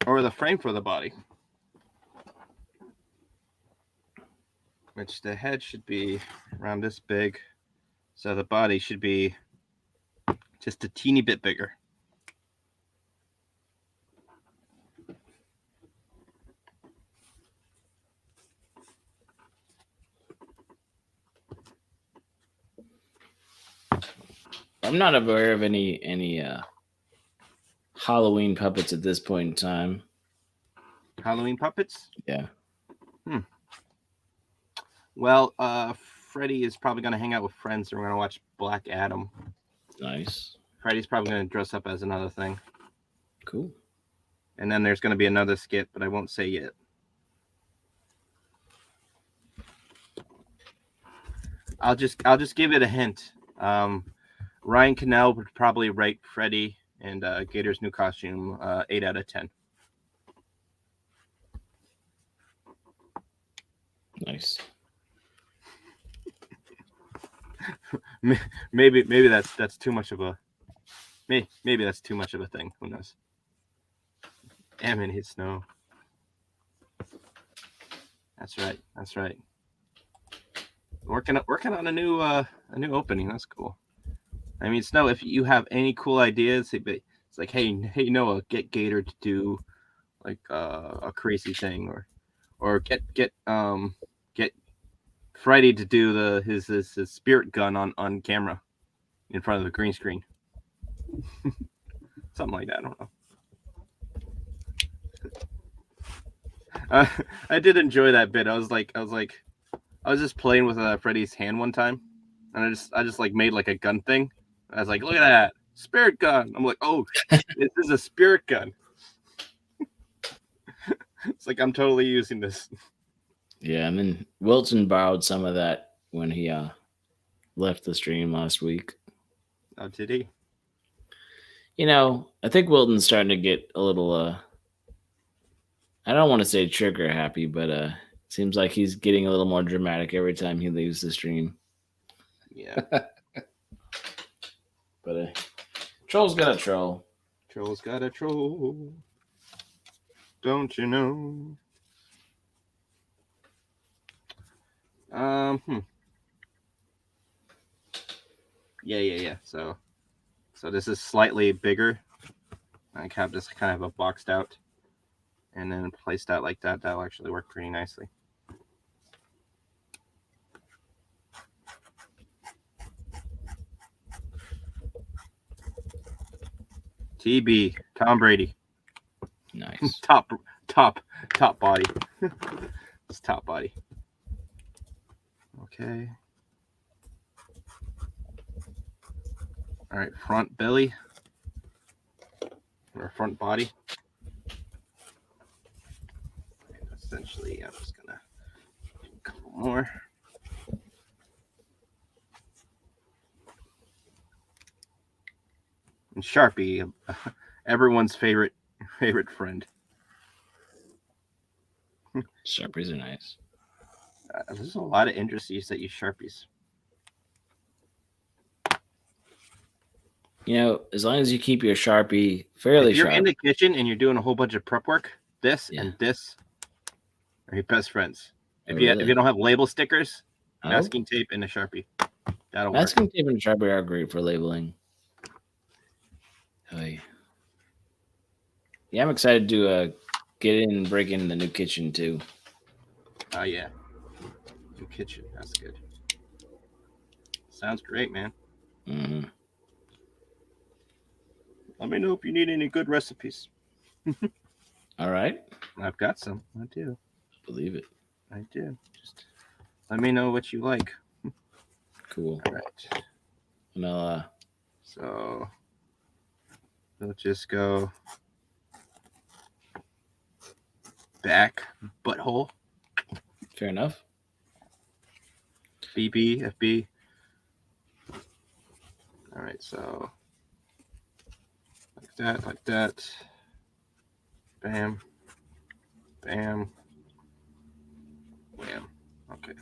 Or the frame for the body. which the head should be around this big. So the body should be just a teeny bit bigger. I'm not aware of any Halloween puppets at this point in time. Halloween puppets? Yeah. Well, Freddy is probably going to hang out with friends, and we're going to watch Black Adam. Nice. Freddy's probably going to dress up as another thing. Cool. And then there's going to be another skit, but I won't say yet. I'll just give it a hint. Ryan Cannell would probably rate Freddy and Gator's new costume 8 out of 10. Nice. Maybe that's too much of a maybe that's too much of a thing. Who knows? Damn, it hit snow. That's right. Working on a new opening. That's cool. I mean, Snow, if you have any cool ideas, it's like, hey Noah, get Gator to do like a crazy thing, or get Freddy to do his spirit gun on camera in front of the green screen. Something like that. I don't know. I did enjoy that bit. I was just playing with Freddy's hand one time, and I just like made like a gun thing. I was like, look at that spirit gun. I'm like, oh, this is a spirit gun. It's like I'm totally using this. Yeah, and then Wilson borrowed some of that when he left the stream last week. Oh, did he? You know, I think Wilton's starting to get a little I don't want to say trigger happy, but seems like he's getting a little more dramatic every time he leaves the stream. Yeah. But troll's got a troll. Troll's got a troll. Don't you know? Yeah. So this is slightly bigger. I have this kind of a boxed out, and then placed out like that. That'll actually work pretty nicely. TB Tom Brady. Nice. top body. It's top body. Okay. All right, front belly or front body. And essentially, I'm just gonna do a couple more. And Sharpie, everyone's favorite friend. Sharpies are nice. There's a lot of industries that use Sharpies. You know, as long as you keep your Sharpie fairly if you're sharp. in the kitchen and you're doing a whole bunch of prep work, this and this are your best friends. If you don't have label stickers, masking tape and a Sharpie. That'll work. Masking tape and Sharpie are great for labeling. Oh, yeah, I'm excited to get in and break into the new kitchen too. Oh yeah, new kitchen. That's good. Sounds great, man. Mm-hmm. Let me know if you need any good recipes. All right. I've got some. I do. Believe it. I do. Just let me know what you like. Cool. All right. And so we'll just go back butthole. Fair enough. BB, FB. All right, so like that. Bam. Bam. Wham. Okay.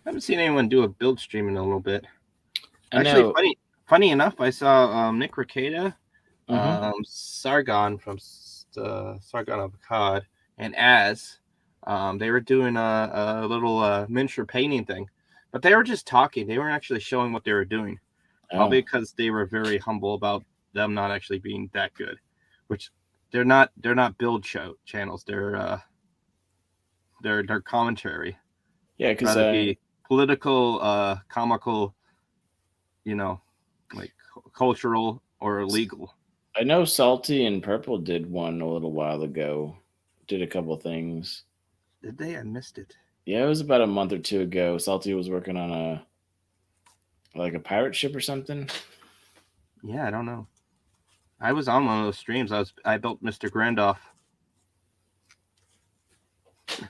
haven't seen anyone do a build stream in a little bit. I Actually, know. funny enough, I saw Nick Ricada, Sargon from Sargon of Akkad, and Az. They were doing a little miniature painting thing, but they were just talking. They weren't actually showing what they were doing. Probably because they were very humble about them not actually being that good, which they're not build show channels. They're commentary. Yeah, because Rather be political, comical, like cultural or legal. I know Salty and Purple did one a little while ago. Did a couple things. Did they? I missed it. Yeah, it was about a month or two ago. Salty was working on a pirate ship or something. Yeah, I don't know. I was on one of those streams. I built Mr. Grandoff.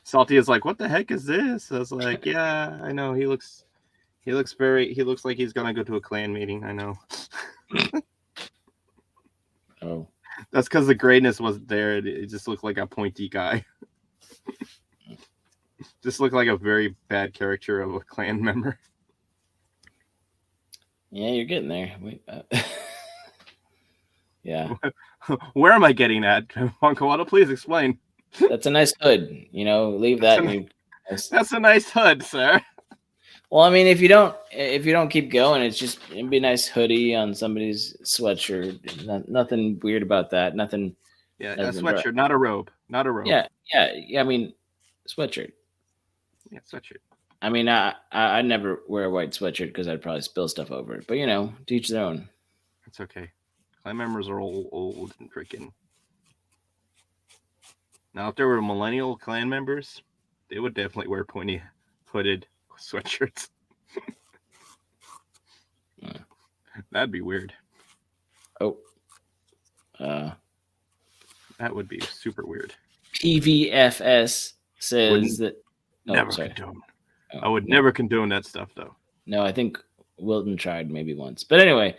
Salty is like, what the heck is this? I was like, yeah, I know. He looks like he's gonna go to a clan meeting. I know. Oh, that's because the greatness wasn't there. It just looked like a pointy guy. Just looked like a very bad caricature of a clan member. Yeah, you're getting there. Yeah. Where am I getting at? Funkawada, please explain. That's a nice hood. Leave that. That's a nice hood, sir. Well, I mean, if you don't keep going, it'd be a nice hoodie on somebody's sweatshirt. Nothing weird about that. Nothing. Yeah, a sweatshirt, not a robe. Not a robe. Yeah. I mean, sweatshirt. Yeah, sweatshirt. I mean, I'd never wear a white sweatshirt because I'd probably spill stuff over it. But to each their own. It's okay. Clan members are old and freaking. Now, if there were millennial clan members, they would definitely wear pointy hooded sweatshirts. That'd be weird. Oh. That would be super weird. PVFS says that. Never condone. I would never condone that stuff, though. No, I think Wilton tried maybe once. But anyway,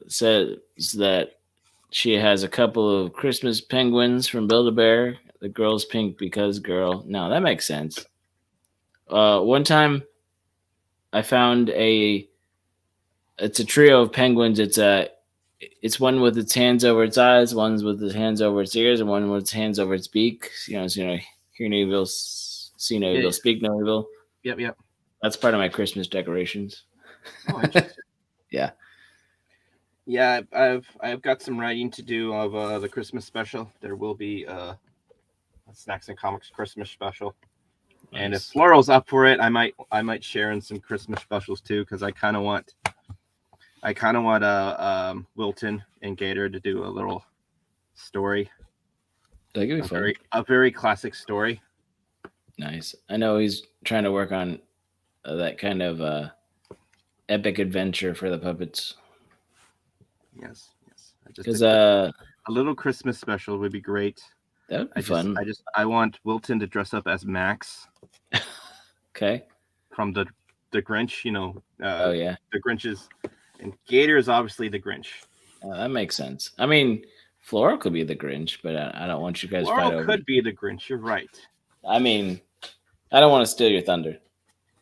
says that she has a couple of Christmas penguins from Build-A-Bear. The girl's pink because girl. No, that makes sense. One time I found it's a trio of penguins. It's one with its hands over its eyes, one's with its hands over its ears, and one with its hands over its beak. So, hear no evil, see no evil, speak no evil. Yep. That's part of my Christmas decorations. Oh, interesting. Yeah. Yeah, I've got some writing to do of the Christmas special. There will be a Snacks and Comics Christmas special. Nice. And if Floral's up for it, I might share in some Christmas specials too, because I kind of want Wilton and Gator to do a little story. That could be fun. A very classic story. Nice. I know he's trying to work on that kind of epic adventure for the puppets. Yes. Because a little Christmas special would be great. That would be fun. I want Wilton to dress up as Max. Okay. From the Grinch, oh yeah. The Grinches, and Gator is obviously the Grinch. That makes sense. I mean, Floral could be the Grinch, but I don't want you guys to fight over. Floral could be the Grinch. You're right. I mean, I don't want to steal your thunder.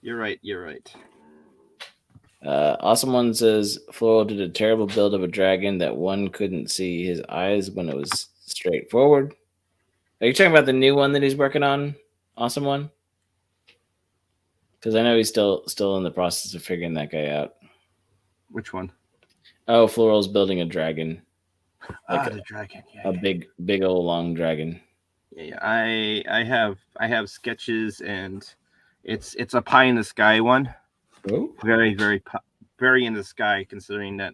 You're right. Awesome One says Floral did a terrible build of a dragon that one couldn't see his eyes when it was straight forward. Are you talking about the new one that he's working on, Awesome One? Because I know he's still in the process of figuring that guy out. Which one? Oh, Floral's building a dragon. The dragon. Yeah, a big old long dragon. Yeah. I have sketches, and it's a pie in the sky one. Oh. Very, very, very in the sky, considering that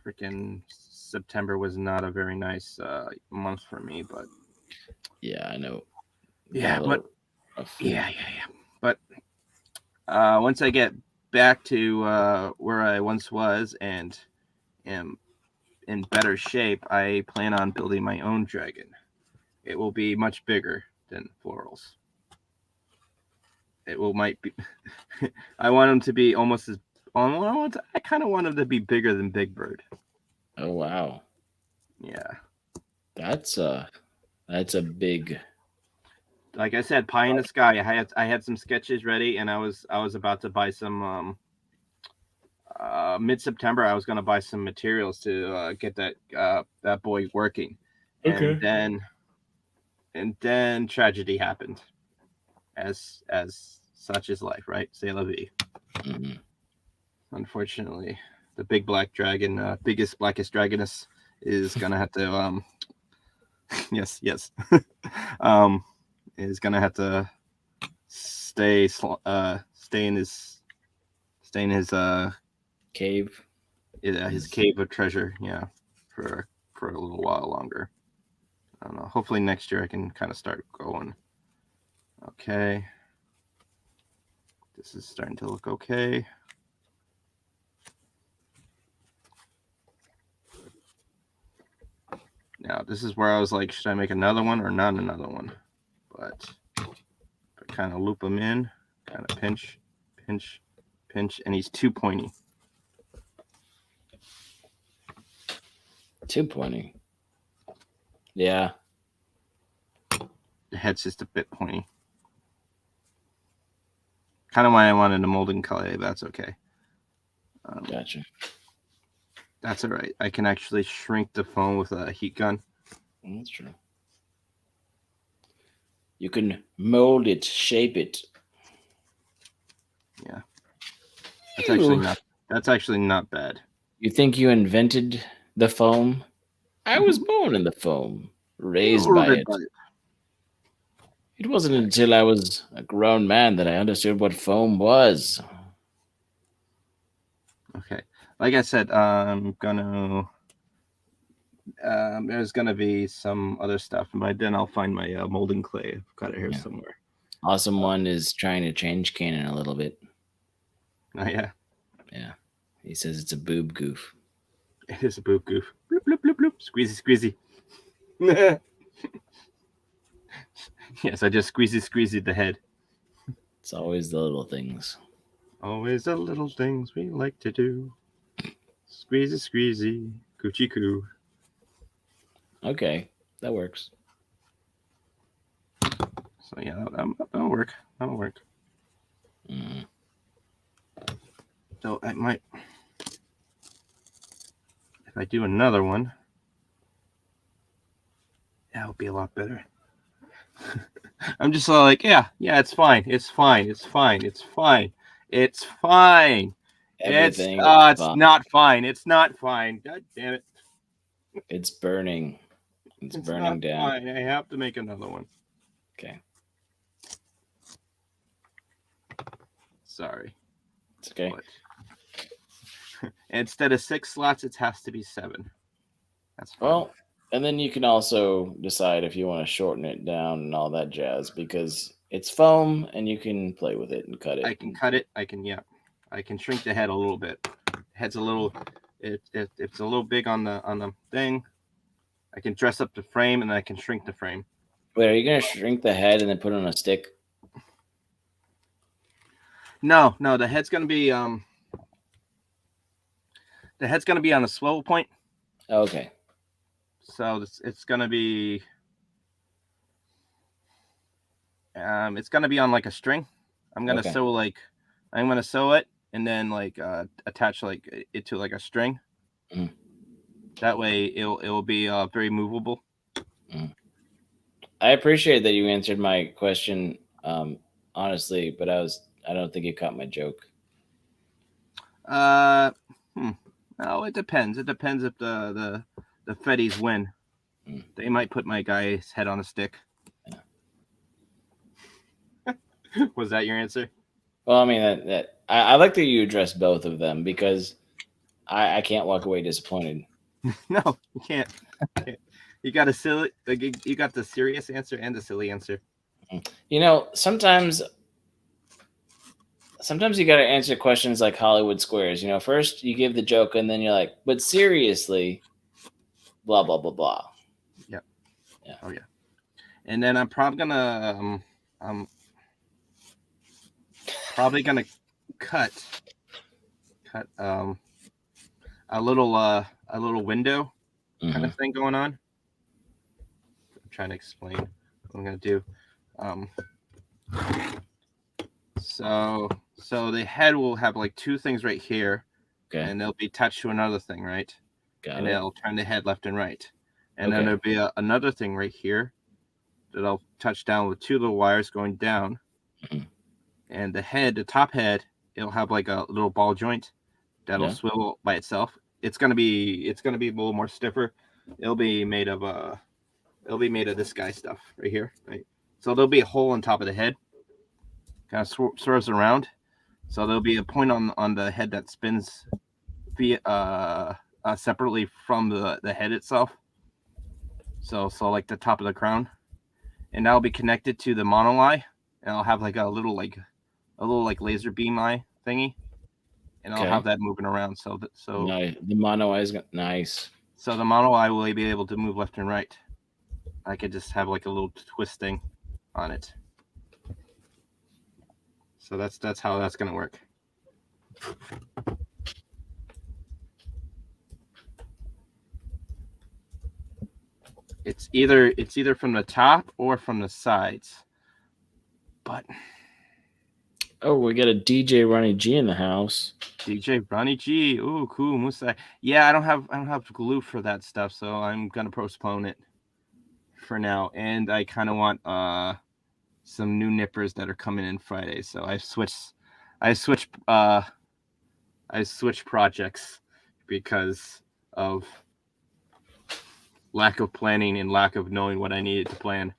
freaking September was not a very nice month for me, but yeah, I know. Yeah, but yeah. But once I get back to where I once was and am in better shape, I plan on building my own dragon. It will be much bigger than Floral's. Might be. I want him to be almost as. I kind of want him to be bigger than Big Bird. Oh wow! Yeah, that's a big. like I said, pie in the sky. I had some sketches ready, and I was about to buy some. Mid-September, I was going to buy some materials to get that boy working, and then tragedy happened, as such is life, right? C'est la vie. Mm-hmm. Unfortunately, the big black dragon, biggest blackest dragoness, is gonna have to yes, is gonna have to stay in his Cave. his cave of treasure, for a little while longer. I don't know. Hopefully next year I can kind of start going. Okay. This is starting to look okay. Now, this is where I was like, should I make another one or not another one? But I kind of loop him in, kind of pinch, and he's too pointy. Too pointy. Yeah. The head's just a bit pointy. Kind of why I wanted a molding clay, but that's okay. Gotcha. That's all right. I can actually shrink the foam with a heat gun. That's true. You can mold it, shape it. Yeah. That's actually not bad. You think you invented the foam? I was born in the foam, raised by it. It wasn't until I was a grown man that I understood what foam was. Okay. Like I said, I'm gonna. There's gonna be some other stuff, but then I'll find my molding clay. I've got it here somewhere. Awesome One is trying to change canon a little bit. Oh yeah. Yeah. He says it's a boob goof. It is a boob goof. Bloop, bloop, bloop, bloop. Squeezy, squeezy. Yes, I just squeezy the head. It's always the little things. Always the little things we like to do. Squeezy, coochie coo. Okay, that works. So yeah, that'll work. That'll work. Mm. So I might, if I do another one, that'll be a lot better. I'm just like, yeah, it's fine. It's fine. It's fine. It's fine. It's fine. Everything it's fine. not fine. It's not fine. God damn it. It's burning. It's burning not down. Fine. I have to make another one. Okay. Sorry. It's okay. But instead of 6 slots, it has to be 7. That's fine. Well, and then you can also decide if you want to shorten it down and all that jazz, because it's foam and you can play with it and cut it. I can cut it. I can shrink the head a little bit. Head's a little, it's a little big on the thing. I can dress up the frame and I can shrink the frame. Wait, are you gonna shrink the head and then put it on a stick? No, the head's gonna be on a swivel point. Okay. So it's gonna be it's gonna be on like a string. I'm gonna sew it and then attach it to like a string. Mm. That way it'll be very movable. Mm. I appreciate that you answered my question honestly, but I don't think you caught my joke. No, it depends. It depends if the Freddies win. Mm. They might put my guy's head on a stick. Yeah. Was that your answer? Well, I mean that I like that you address both of them, because I can't walk away disappointed. No, you can't. You got you got the serious answer and the silly answer. You know, sometimes you got to answer questions like Hollywood Squares. You know, first you give the joke and then you're like, but seriously, blah, blah, blah, blah. Yep. Yeah. Oh, yeah. And then I'm probably going to cut a little window kind of thing going on. I'm trying to explain what I'm going to do. Um, so the head will have like two things right here, Okay. and they'll be attached to another thing, right? Got And it. it'll turn the head left and right. And then Okay. there'll be another thing right here that I'll touch down with two little wires going down. Mhm. And the top head, it'll have like a little ball joint that'll Yeah. swivel by itself. It's gonna be a little more stiffer. It'll be made of this guy stuff right here, right? So there'll be a hole on top of the head, kind of swerves around. So there'll be a point on the head that spins via separately from the head itself. So like the top of the crown, and that'll be connected to the mono eye, and I'll have like a little laser beam eye thingy, and I'll Okay. have that moving around. Nice. The mono eyes nice. So the mono eye will be able to move left and right. I could just have like a little twist thing on it. So that's how that's gonna work. It's either from the top or from the sides. But Oh, we got a DJ Ronnie G in the house. DJ Ronnie G, ooh, cool, Musa. Yeah, I don't have glue for that stuff, so I'm gonna postpone it for now. And I kind of want some new nippers that are coming in Friday, so I switched projects because of lack of planning and lack of knowing what I needed to plan.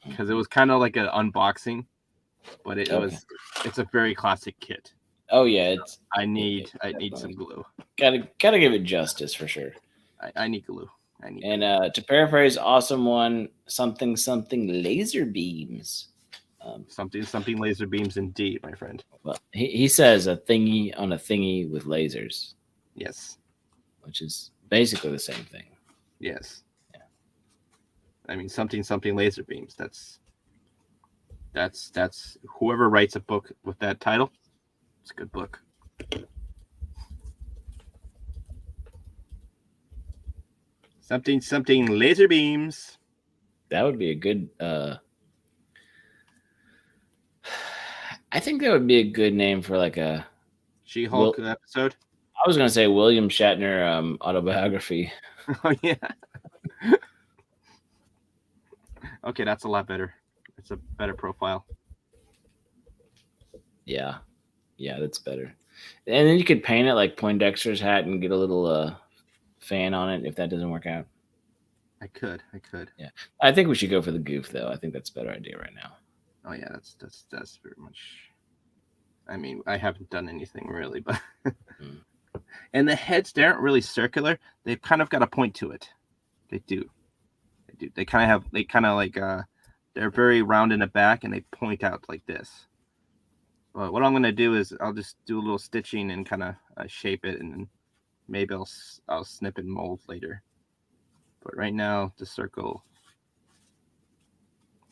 Because it was kind of like an unboxing, but it's a very classic kit. Oh yeah, I need some glue. Gotta give it justice for sure. I need glue. And to paraphrase Awesome One, something laser beams. Something laser beams indeed, my friend. Well, he says a thingy on a thingy with lasers. Yes. Which is basically the same thing. Yes. Yeah. I mean, something laser beams. That's whoever writes a book with that title, it's a good book. Something laser beams. That would be a good I think that would be a good name for like a She-Hulk episode. I was gonna say William Shatner autobiography. Oh yeah. Okay, that's a lot better. It's a better profile. Yeah, that's better. And then you could paint it like Poindexter's hat and get a little fan on it if that doesn't work out. I could. Yeah, I think we should go for the goof though. I think that's a better idea right now. Oh yeah, that's very much. I mean, I haven't done anything really, but and the heads, they aren't really circular. They've kind of got a point to it. They do. They kind of like they're very round in the back and they point out like this. But what I'm gonna do is I'll just do a little stitching and kind of shape it, and then maybe I'll snip and mold later. But right now the circle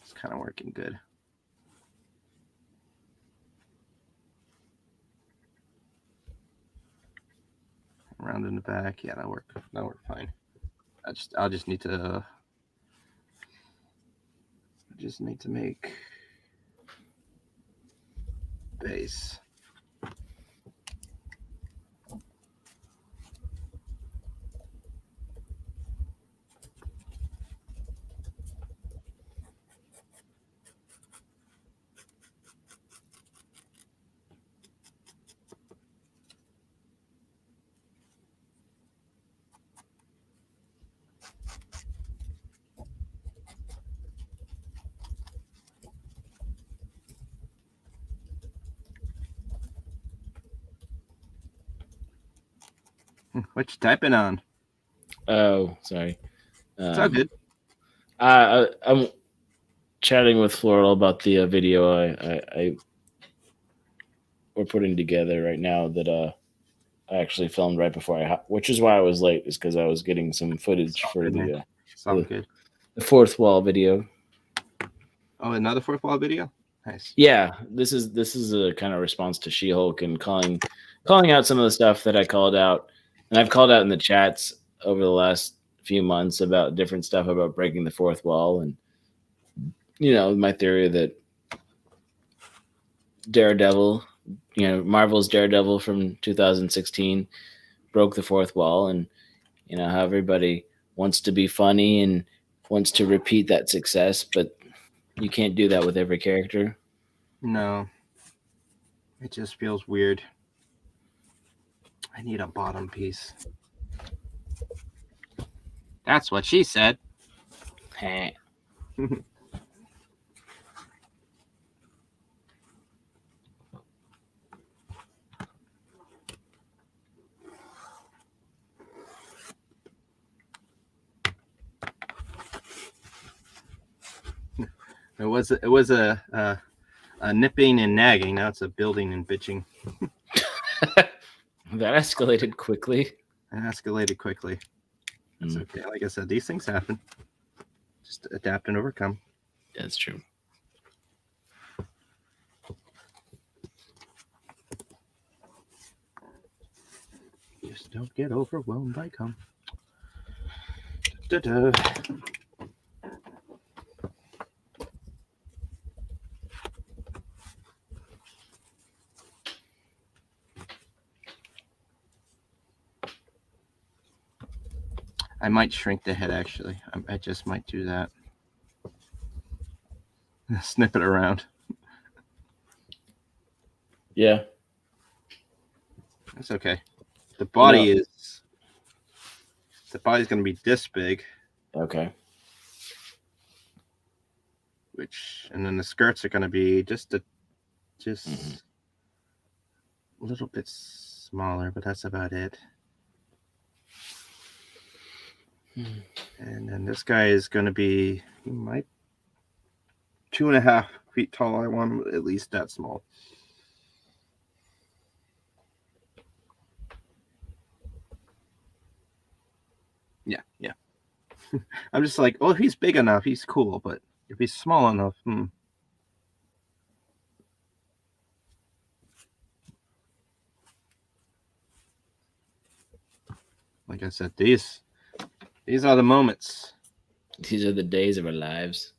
is kind of working good. Around in the back, yeah, that'll work fine. I'll just need to make base. What you typing on? Oh, sorry. It's all good. I'm chatting with Floral about the video I we're putting together right now that I actually filmed right before which is why I was late, is because I was getting some footage for the fourth wall video. Oh, another fourth wall video? Nice. Yeah, this is a kind of response to She-Hulk and calling out some of the stuff that I called out, and I've called out in the chats over the last few months about different stuff about breaking the fourth wall, and my theory that Daredevil, Marvel's Daredevil from 2016 broke the fourth wall, and how everybody wants to be funny and wants to repeat that success, but you can't do that with every character. No. It just feels weird. I need a bottom piece. That's what she said. Heh. It was a nipping and nagging. Now it's a building and bitching. That escalated quickly. It escalated quickly. That's okay. Like I said, these things happen. Just adapt and overcome. That's true. Just don't get overwhelmed by cum. Da-da. I might shrink the head, actually. I just might do that. Snip it around. Yeah. That's okay. The body's going to be this big. Okay. And then the skirts are going to be just a little bit smaller, but that's about it. And then this guy is going to be 2.5 feet tall. I want him at least that small. Yeah. I'm just like, if he's big enough, he's cool. But if he's small enough, Like I said, these are the moments. These are the days of our lives.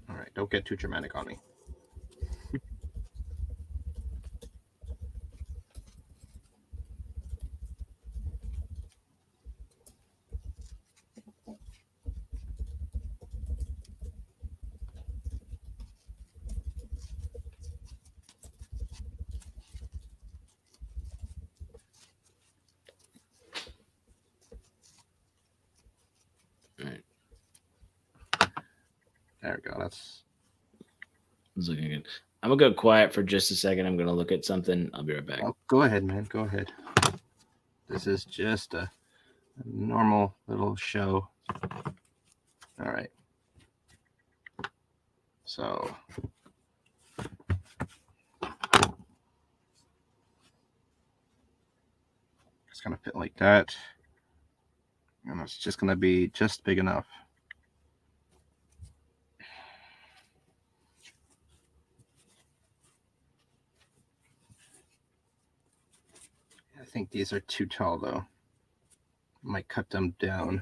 All right, don't get too dramatic on me. All right. There we go. That's looking good. I'm gonna go quiet for just a second. I'm gonna look at something. I'll be right back. Oh, go ahead, man. Go ahead. This is just a normal little show. All right. So it's gonna fit like that, and it's just gonna be just big enough. I think these are too tall, though. Might cut them down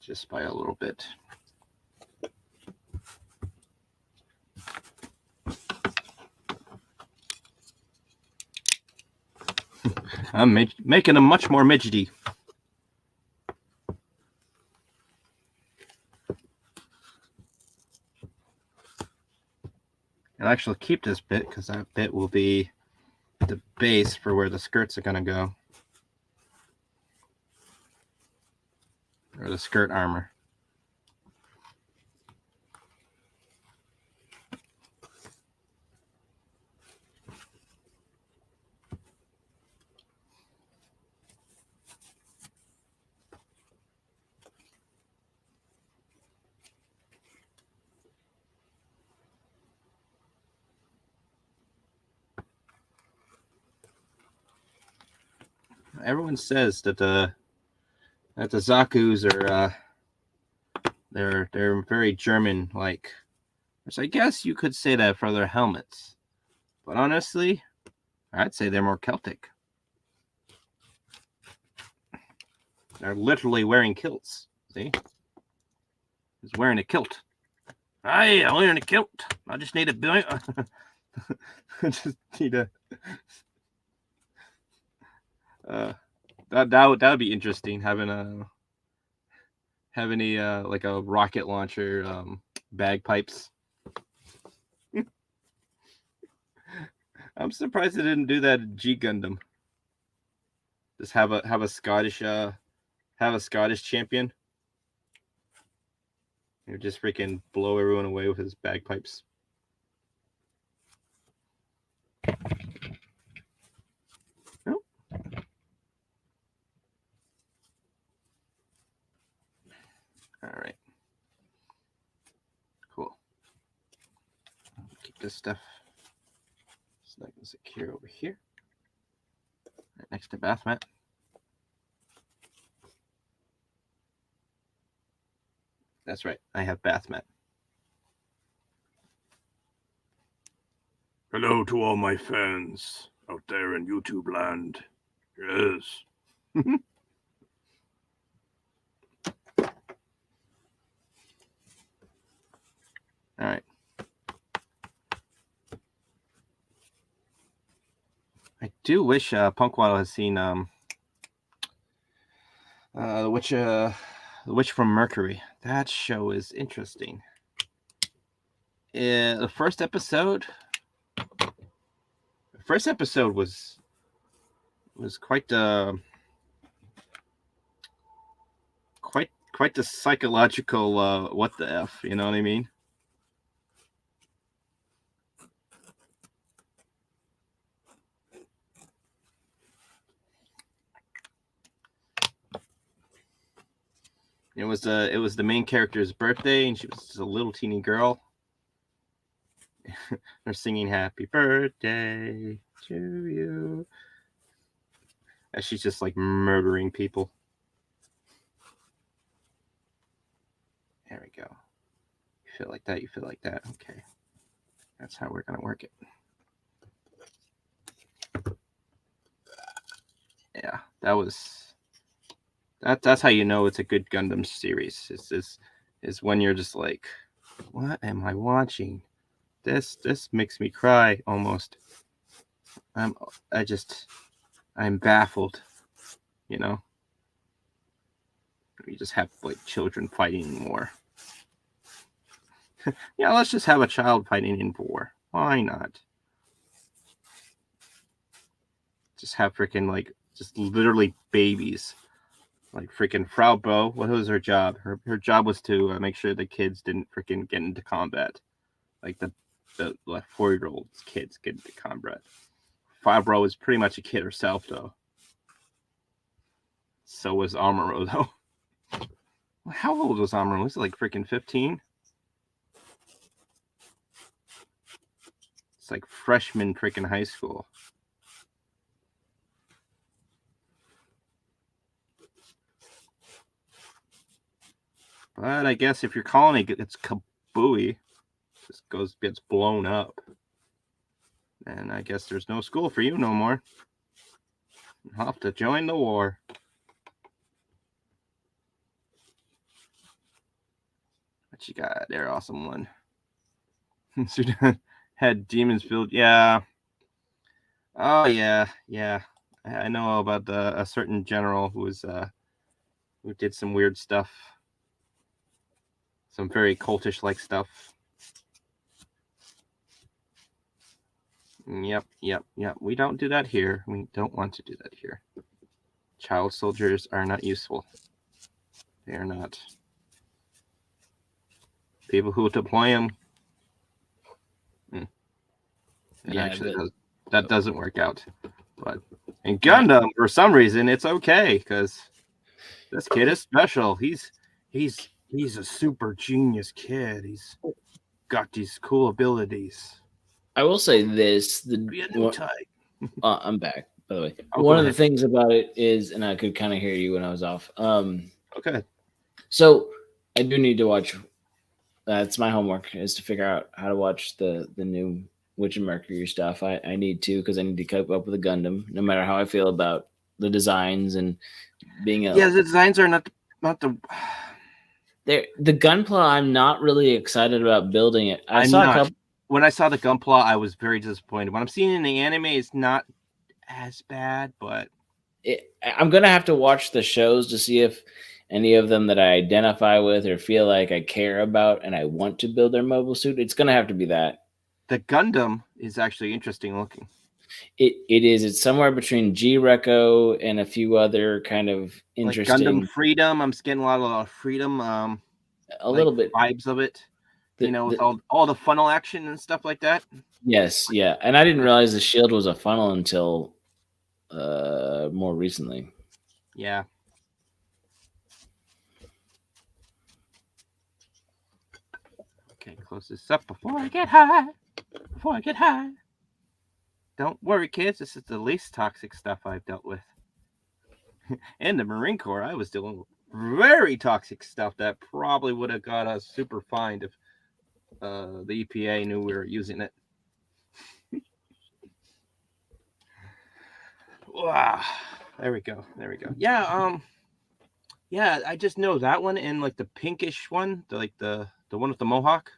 just by a little bit. I'm making them much more midgety. I'll actually keep this bit because that bit will be the base for where the skirts are going to go. Or the skirt armor. Everyone says that the Zakus are they're very German like, which I guess you could say that for their helmets, but honestly, I'd say they're more Celtic. They're literally wearing kilts. See? He's wearing a kilt. Hey, I'm wearing a kilt. I just need a just need a that would be interesting, having a like a rocket launcher, bagpipes. I'm surprised they didn't do that in G Gundam. Just have a Scottish champion. You just freaking blow everyone away with his bagpipes. Nope. All right. Cool. Keep this stuff snug and secure over here, right next to bath mat. That's right. I have bath mat. Hello to all my fans out there in YouTube land. Yes. All right. I do wish Punkwaddle has seen the Witch from Mercury. That show is interesting. The first episode was quite the psychological what the F, you know what I mean? It was the main character's birthday, and she was just a little teeny girl. They're singing "Happy Birthday to You," as she's just like murdering people. There we go. You feel like that. You feel like that. Okay, that's how we're gonna work it. Yeah, that's how you know it's a good Gundam series. Is when you're just like, what am I watching? This makes me cry almost. I'm baffled, you know. We just have like children fighting in war. Yeah, let's just have a child fighting in war. Why not? Just have freaking like just literally babies. Like freaking Frau Bo, what was her job? Her job was to make sure the kids didn't freaking get into combat. Like the 4-year-old kids get into combat. Frau Bo was pretty much a kid herself, though. So was Amuro, though. How old was Amuro? Was it like freaking 15? It's like freshman freaking high school. But I guess if your colony gets kabooey, just gets blown up, and I guess there's no school for you no more. You'll have to join the war. What you got there, awesome one? Sudan had demons filled. Yeah. Oh yeah. I know about a certain general who did some weird stuff. Some very cultish like stuff. Yep. We don't do that here. We don't want to do that here. Child soldiers are not useful. They are not. People who deploy them. Yeah, actually, that doesn't work out. But in Gundam, for some reason, it's okay because this kid is special. He's a super genius kid. He's got these cool abilities. I will say this: I'm back, by the way. One of the things about it is, and I could kind of hear you when I was off. Okay. So I do need to watch. That's my homework, is to figure out how to watch the new Witch and Mercury stuff. I need to, because I need to keep up with the Gundam, no matter how I feel about the designs and being the designs are not the. The Gunpla, I'm not really excited about building it. I I'm saw a not. couple. When I saw the Gunpla, I was very disappointed. What I'm seeing in the anime is not as bad, but I'm gonna have to watch the shows to see if any of them that I identify with or feel like I care about and I want to build their mobile suit. It's gonna have to be that. the Gundam is actually interesting looking. It is. It's somewhere between G Reco and a few other kind of Like Gundam interesting. Freedom, I'm getting a lot of freedom, A like little bit. vibes of it. With The all the funnel action and stuff like that. Yes, yeah, and I didn't realize the shield was a funnel until more recently. Yeah. Okay, close this up before I get high. Before I get high. Don't worry, kids. This is the least toxic stuff I've dealt with. In the Marine Corps, I was dealing with very toxic stuff that probably would have got us super fined if the EPA knew we were using it. Wow. There we go. Yeah, yeah, I just know that one and like the pinkish one, the one with the mohawk.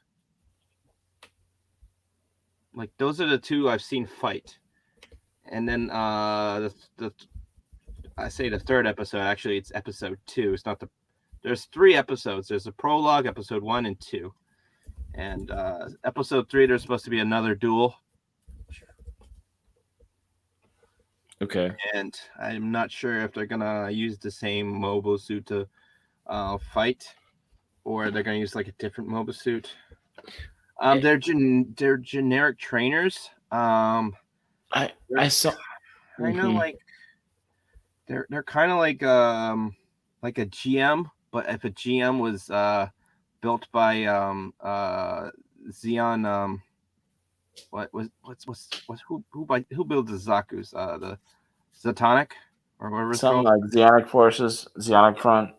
Like those are the two I've seen fight. And then the I say the third episode, actually it's episode 2. It's not there's 3 episodes. There's a prologue, episode 1 and 2. And episode 3 there's supposed to be another duel. Okay. And I'm not sure if they're gonna use the same mobile suit to fight, or they're gonna use like a different mobile suit. They're generic trainers. I saw. I know, like they're kind of like a GM, but if a GM was built by Xeon, who builds the Zaku's, the Zatonic or whatever it's Something called. like Zionic Forces, Zionic Front,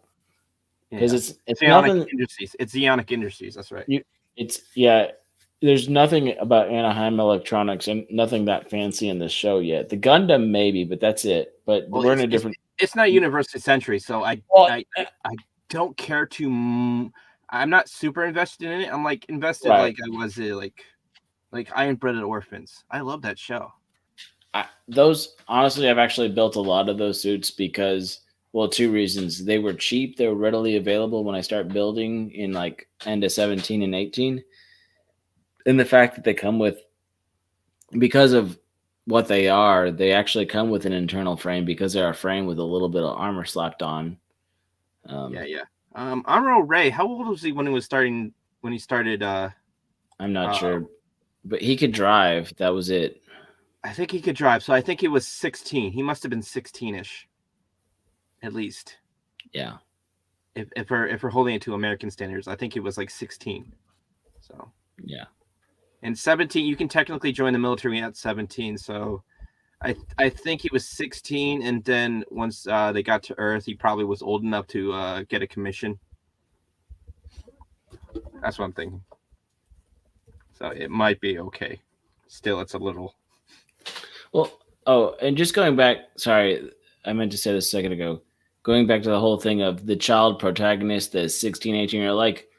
because Yeah. it's Zeonic nothing. Industries. It's Zeonic Industries. That's right. Yeah. There's nothing about Anaheim Electronics and nothing that fancy in this show yet. The Gundam maybe, but that's it. But Well, we're in a different. it's not University Century, so I don't care to. I'm not super invested in it. I'm like invested, Right. like I was like Iron Blooded Orphans. I love that show. Those honestly, I've actually built a lot of those suits because, well, 2 reasons. They were cheap. They were readily available when I start building in like end of 17 and 18. And the fact that they come with, because of what they are, they actually come with an internal frame because they're a frame with a little bit of armor slapped on. Yeah. Amuro Ray, how old was he when he started? I'm not sure, but he could drive. That was it. I think he could drive, so I think he was 16. He must have been 16-ish, at least. Yeah. If we're holding it to American standards, I think he was like 16. So yeah. And 17, you can technically join the military at 17. So I think he was 16, and then once they got to Earth, he probably was old enough to get a commission. That's what I'm thinking. So it might be okay. Still, it's a little. Well, and just going back, sorry, I meant to say this a second ago. Going back to the whole thing of the child protagonist, the 16, 18-year-old, like,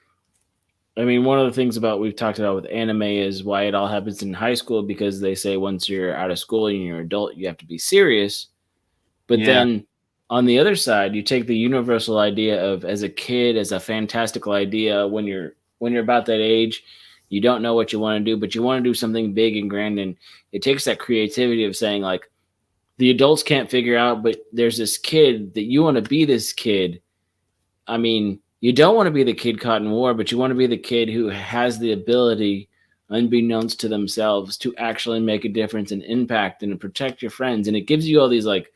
I mean, one of the things we've talked about with anime is why it all happens in high school, because they say once you're out of school and you're an adult, you have to be serious. But then on the other side, you take the universal idea of, as a kid, as a fantastical idea, when you're about that age, you don't know what you want to do, but you want to do something big and grand. And it takes that creativity of saying, like, the adults can't figure out, but there's this kid that you want to be this kid. I mean, you don't want to be the kid caught in war, but you want to be the kid who has the ability, unbeknownst to themselves, to actually make a difference and impact and protect your friends. And it gives you all these like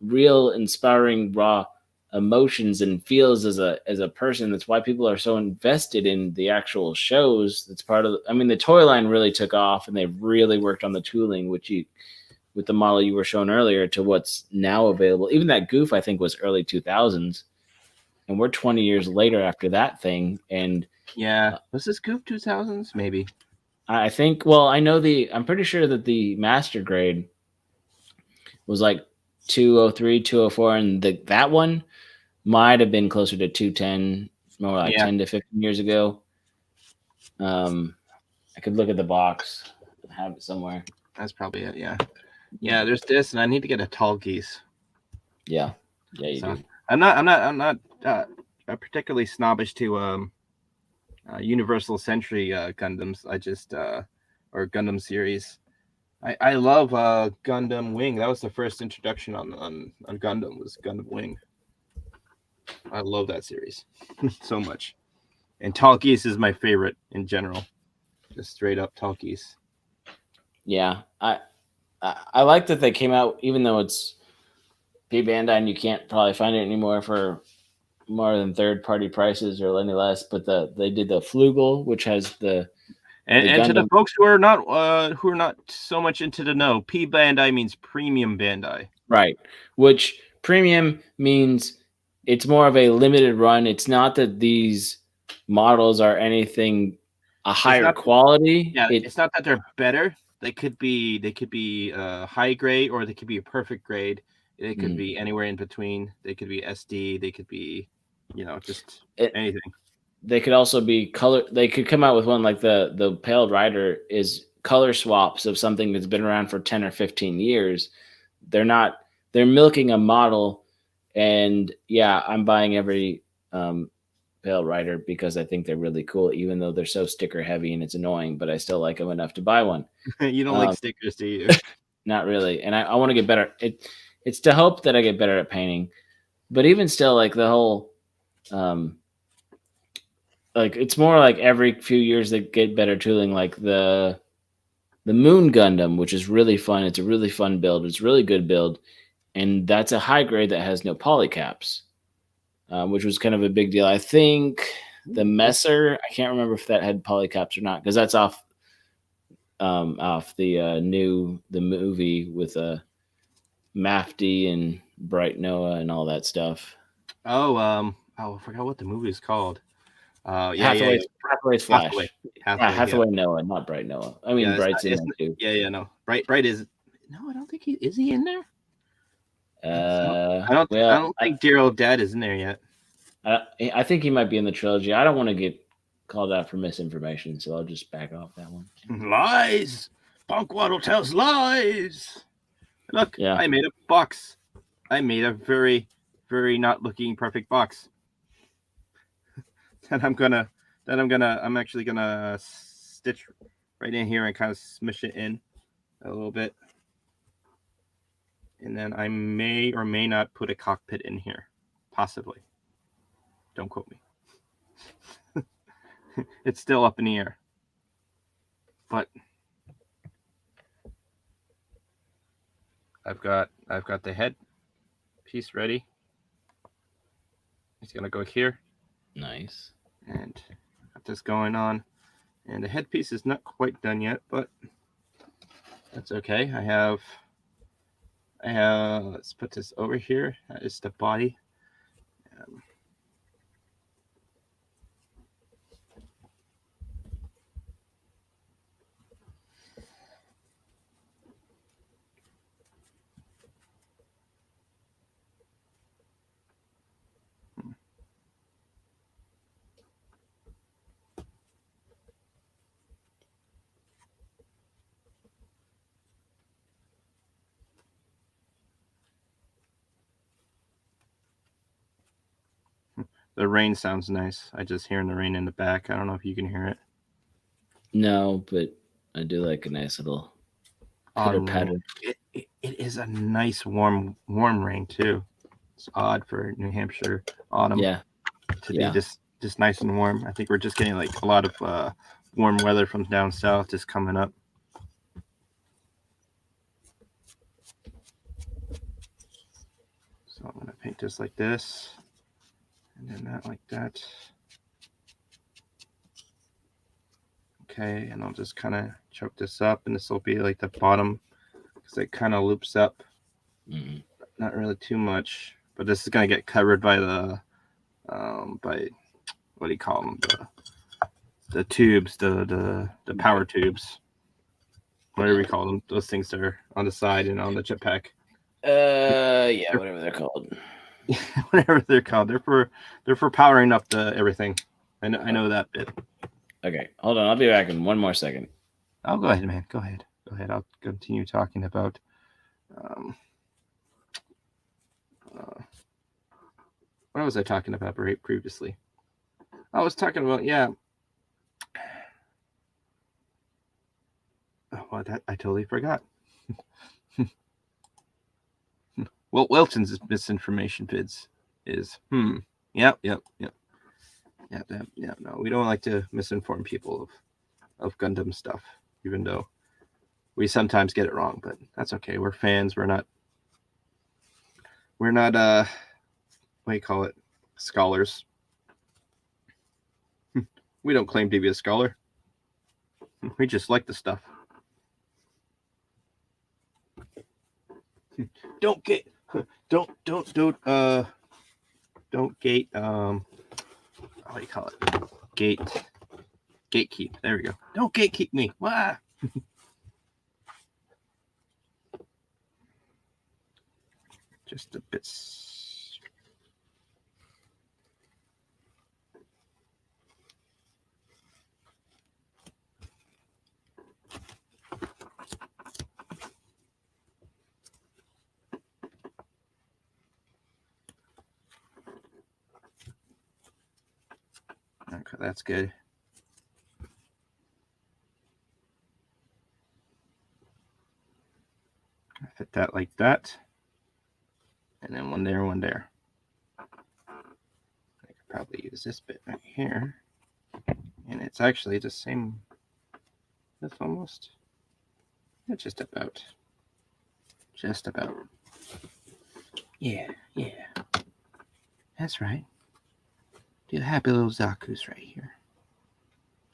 real inspiring raw emotions and feels as a person. That's why people are so invested in the actual shows. That's part of the toy line really took off, and they really worked on the tooling, with the model you were shown earlier to what's now available. Even that Goof, I think, was early 2000s, and we're 20 years later after that thing. And was this Goof 2000s? Maybe. I think, well, I'm pretty sure that the master grade was like 203, 204, and that one might have been closer to 210, more like Yeah, 10 to 15 years ago. I could look at the box and have it somewhere. that's probably it. Yeah. Yeah, there's this, and I need to get a tall geese. Yeah, you So do. I'm not particularly snobbish to Universal Century Gundams. I just or Gundam series. I love Gundam Wing. That was the first introduction on Gundam, was Gundam Wing. I love that series so much. And Tall Geese is my favorite in general. Just straight up Tall Geese. Yeah, I like that they came out, even though it's P Bandai and you can't probably find it anymore for more than third party prices or any less. But they did the Flugel, which has the And to the Gundam. folks who are not so much into the know, P Bandai means premium Bandai. Right, which premium means it's more of a limited run. It's not that these models are anything a It's higher not quality. Yeah, it's not that they're better. They could be high grade, or they could be a perfect grade. They could be anywhere in between. They could be SD. They could be, just anything. They could also be color. They could come out with one like the Pale Rider is color swaps of something that's been around for 10 or 15 years. They're milking a model, and yeah, I'm buying every Pale Rider because I think they're really cool, even though they're so sticker heavy and it's annoying, but I still like them enough to buy one. You don't like stickers, do you? Not really. And I want to get better. It's to hope that I get better at painting, but even still, like the whole, like it's more like every few years they get better tooling, like the Moon Gundam, which is really fun. It's a really fun build. It's a really good build, and that's a high grade that has no polycaps, which was kind of a big deal. I think the Messer, I can't remember if that had polycaps or not, because that's off the movie with Mafty and Bright Noah and all that stuff. I forgot what the movie is called. Hathaway's Flash. Hathaway. Hathaway Noah, not Bright Noah. I mean, Yeah, Bright's in there too. Yeah, no. Bright is. No, I don't think is he in there? I don't think Dear Old Dad is in there yet. I think he might be in the trilogy. I don't want to get called out for misinformation, so I'll just back off that one. Lies. Punkwaddle tells lies. Look, Yeah. I made a box. I made a very, very not looking perfect box. I'm actually gonna stitch right in here and kind of smush it in a little bit. And then I may or may not put a cockpit in here. Possibly. Don't quote me. It's still up in the air. But I've got the head piece ready. It's gonna go here. Nice. And got this going on. And the headpiece is not quite done yet, but that's okay. I have let's put this over here. That is the body. The rain sounds nice. I just hearing the rain in the back. I don't know if you can hear it. No, but I do like a nice little pitter patter. It is a nice warm rain too. It's odd for New Hampshire autumn. Yeah. To be just nice and warm. I think we're just getting like a lot of warm weather from down south just coming up. So I'm gonna paint this like this, and then that like that. Okay, and I'll just kind of choke this up, and this will be like the bottom because it kind of loops up. Mm-hmm. Not really too much, but this is gonna get covered by the by what do you call them, the tubes, the power tubes, whatever we call them, those things that are on the side and on the jetpack. Yeah, whatever they're called. Whatever they're called. They're for powering up the everything. I know that bit. Okay, hold on. I'll be back in one more second. Oh, go ahead, man. Go ahead. I'll continue talking about. Um, what was I talking about previously? I was talking about Oh, well, that I totally forgot. Well, Wilton's misinformation vids is Yep. Yeah. No, we don't like to misinform people of Gundam stuff, even though we sometimes get it wrong. But that's okay. We're fans. We're not. What do you call it? Scholars. We don't claim to be a scholar. We just like the stuff. Don't gate what do you call it? Gatekeep. There we go. Don't gatekeep me. Wah! Just a bit. Okay, that's good. Fit that like that. And then one there, one there. I could probably use this bit right here. And it's actually the same. That's almost. Just about. Just about. Yeah. That's right. Do the happy little Zaku's right here.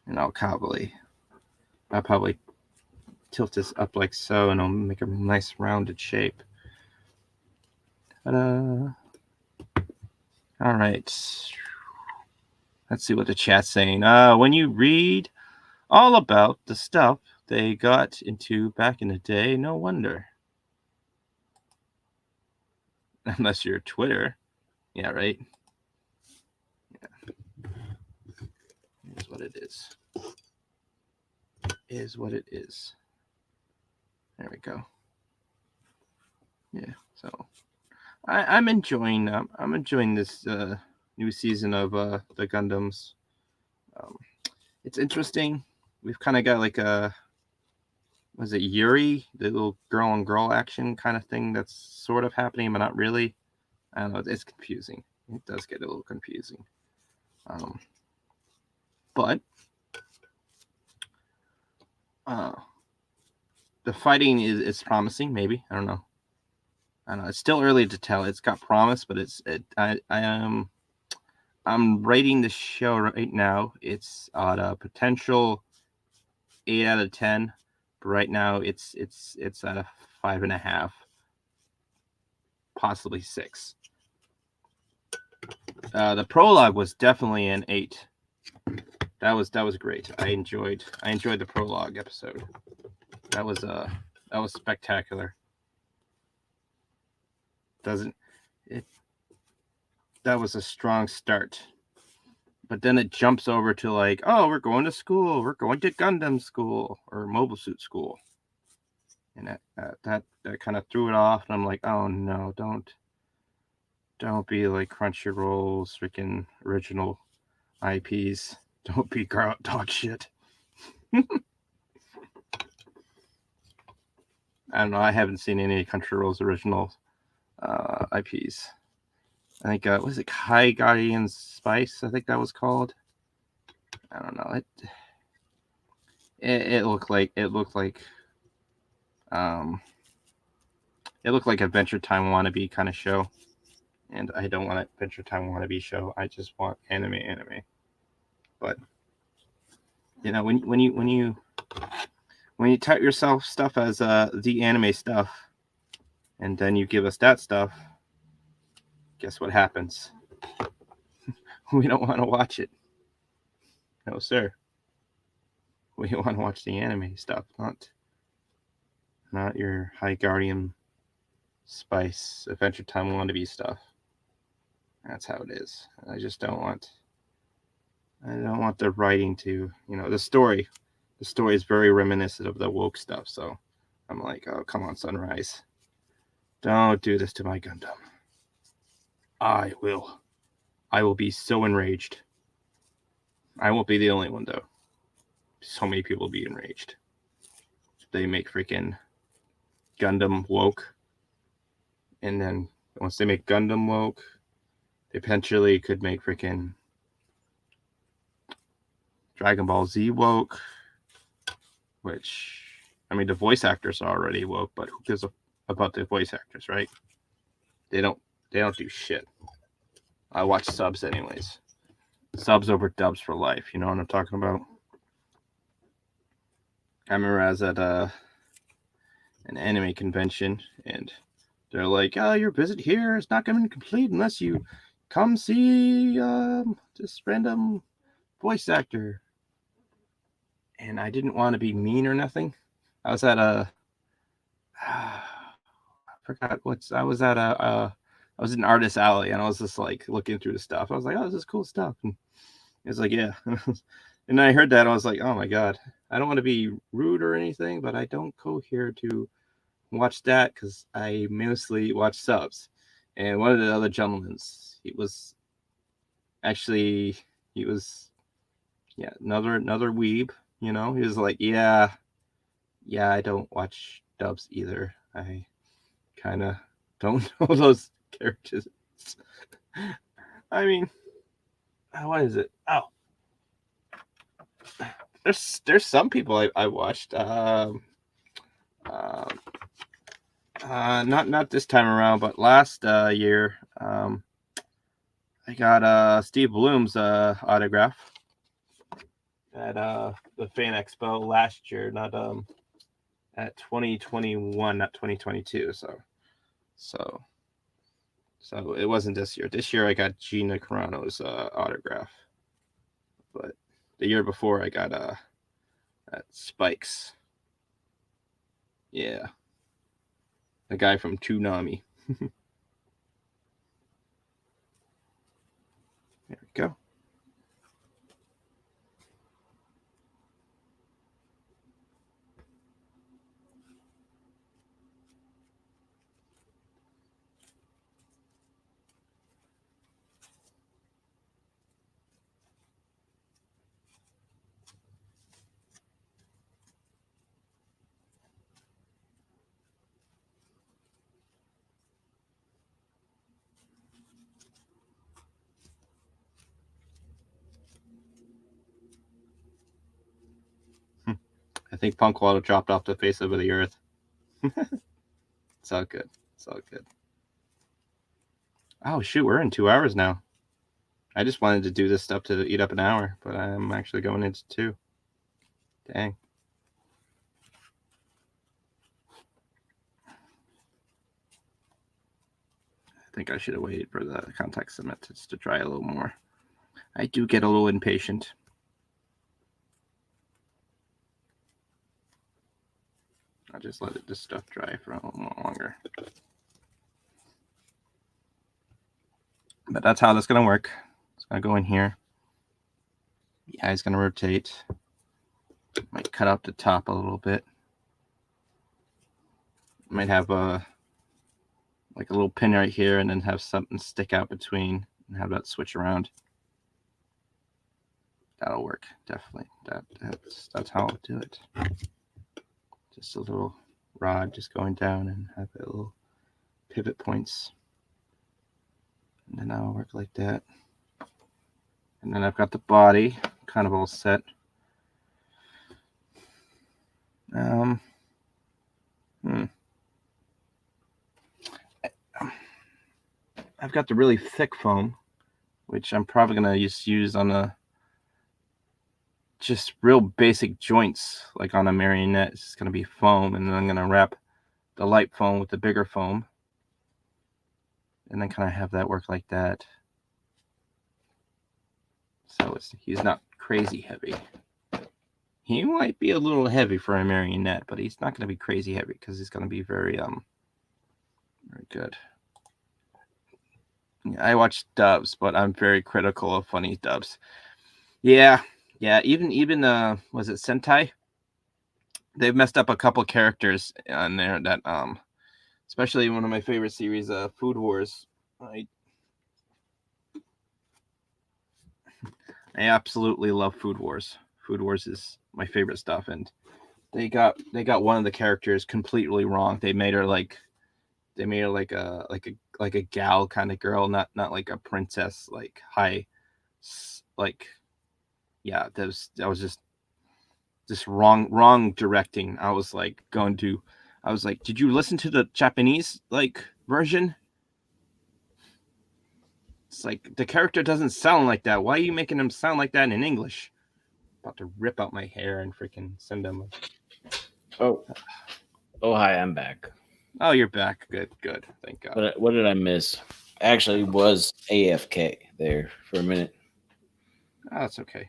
And I'll probably tilt this up like so, and I'll make a nice rounded shape. Ta-da! All right. Let's see what the chat's saying. When you read all about the stuff they got into back in the day, no wonder. Unless you're Twitter. Yeah, right? Yeah. Here's what it is. Is what it is. There we go. Yeah, so I'm enjoying this new season of the Gundams. It's interesting. We've kind of got like was it Yuri, the little girl on girl action kind of thing that's sort of happening, but not really. I don't know. It's confusing. It does get a little confusing. But the fighting is promising. Maybe I don't know. It's still early to tell. It's got promise, but I'm rating the show right now. It's at a potential 8 out of 10. But right now, it's at a 5.5, possibly 6. The prologue was definitely an 8. That was great. I enjoyed the prologue episode. That was spectacular. That was a strong start. But then it jumps over to like, oh, we're going to school. We're going to Gundam school or Mobile Suit school. And that kind of threw it off. And I'm like, oh no, don't be like Crunchyroll's freaking original IPs. Don't be dog shit. I don't know. I haven't seen any Crunchyroll's original IPs. I think was it High Guardian Spice? I think that was called. I don't know. It looked like Adventure Time wannabe kind of show, and I don't want Adventure Time wannabe show. I just want anime. But when you type yourself stuff as the anime stuff, and then you give us that stuff, guess what happens? We don't want to watch it. No, sir. We want to watch the anime stuff, not your High Guardian Spice Adventure Time wannabe stuff. That's how it is. I just don't want. I don't want the writing to, the story. The story is very reminiscent of the woke stuff. So I'm like, oh, come on, Sunrise. Don't do this to my Gundam. I will be so enraged. I won't be the only one, though. So many people will be enraged. They make freaking Gundam woke. And then once they make Gundam woke, they potentially could make freaking Dragon Ball Z woke. Which, I mean, the voice actors are already woke, but who cares about the voice actors, right? They don't do shit. I watch subs anyways. Subs over dubs for life. You know what I'm talking about? I remember I was at an anime convention, and they're like, "Oh, your visit here is not going to be complete unless you come see this random voice actor." And I didn't want to be mean or nothing. I was at a I forgot what's. I was at I was in Artist Alley, and I was just like looking through the stuff. I was like, "Oh, this is cool stuff." And it was like, "Yeah." And I heard that, I was like, "Oh my god." I don't want to be rude or anything, but I don't go here to watch that because I mostly watch subs. And one of the other gentlemen, he was another weeb. He was like, yeah, I don't watch dubs either. I kind of don't know those characters. I mean, what is it? Oh, there's some people I watched. Not this time around, but last year, I got Steve Bloom's autograph at the Fan Expo last year, not at 2021, not 2022. So it wasn't this year. This year I got Gina Carano's autograph, but the year before I got at Spikes. Yeah, the guy from Toonami. There we go. I think Punkwall dropped off the face of the earth. It's all good. It's all good. Oh shoot, we're in 2 hours now. I just wanted to do this stuff to eat up an hour, but I'm actually going into 2. Dang. I think I should have waited for the contact submitters to dry a little more. I do get a little impatient. I'll just let this stuff dry for a little more longer. But that's how that's going to work. It's going to go in here. The eye's going to rotate. Might cut out the top a little bit. Might have a little pin right here, and then have something stick out between, and have that switch around. That'll work, definitely. That's how I'll do it. Just a little rod just going down and have a little pivot points. And then I'll work like that. And then I've got the body kind of all set. I've got the really thick foam, which I'm probably going to use on the just real basic joints, like on a marionette. It's going to be foam, and then I'm going to wrap the light foam with the bigger foam, and then kind of have that work like that. So he's not crazy heavy. He might be a little heavy for a marionette, but he's not going to be crazy heavy because he's going to be very good. I watch dubs, but I'm very critical of funny dubs. Yeah, yeah. Even was it Sentai? They've messed up a couple characters on there that especially one of my favorite series, Food Wars. I absolutely love Food Wars. Food Wars is my favorite stuff, and they got one of the characters completely wrong. They made her like a gal kind of girl, not like a princess, like high, like yeah. That was just wrong directing. I was like, did you listen to the Japanese like version? It's like the character doesn't sound like that. Why are you making him sound like that in English? About to rip out my hair and freaking send him. Oh, hi, I'm back. Oh, you're back. Good. Thank God. What did I miss? Actually, was AFK there for a minute. Oh, that's okay.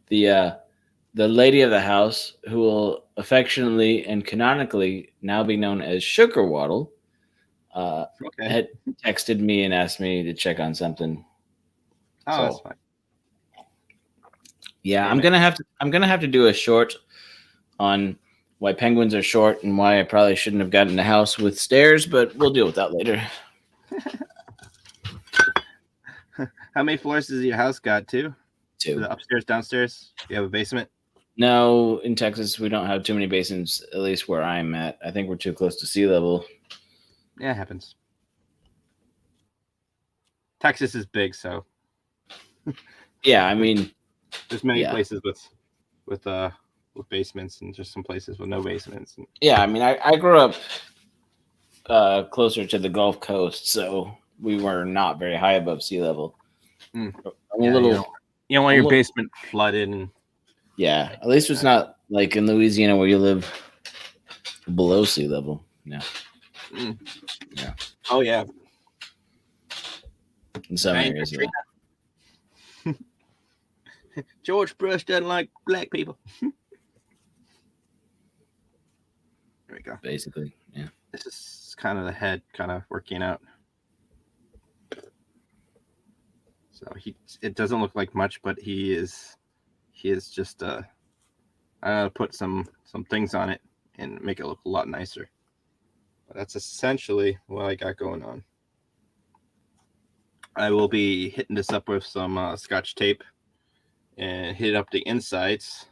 The lady of the house, who will affectionately and canonically now be known as Sugar Waddle, Okay. had texted me and asked me to check on something. Oh, that's So fine. yeah, Damn I'm it. gonna have to do a short on why penguins are short and why I probably shouldn't have gotten a house with stairs, but we'll deal with that later. How many floors does your house got? Two? Too. The upstairs, downstairs? You have a basement? No, in Texas we don't have too many basements. At least where I'm at, I think we're too close to sea level. Yeah, it happens. Texas is big, so Yeah, I mean, there's many yeah, places with basements, and just some places with no basements. And, yeah. I mean, I grew up closer to the Gulf Coast, so we were not very high above sea level. I'm a yeah, little, you don't want I'm your a little, basement flooded and yeah. At least it's not like in Louisiana where you live below sea level. Yeah, yeah. Oh yeah. In some Ryan areas, yeah. Katrina. George Bush doesn't like black people. There we go. Basically, yeah. This is kind of the head kind of working out. So it doesn't look like much, but he is just I gotta put some things on it and make it look a lot nicer. But that's essentially what I got going on. I will be hitting this up with some Scotch tape and hit up the insides,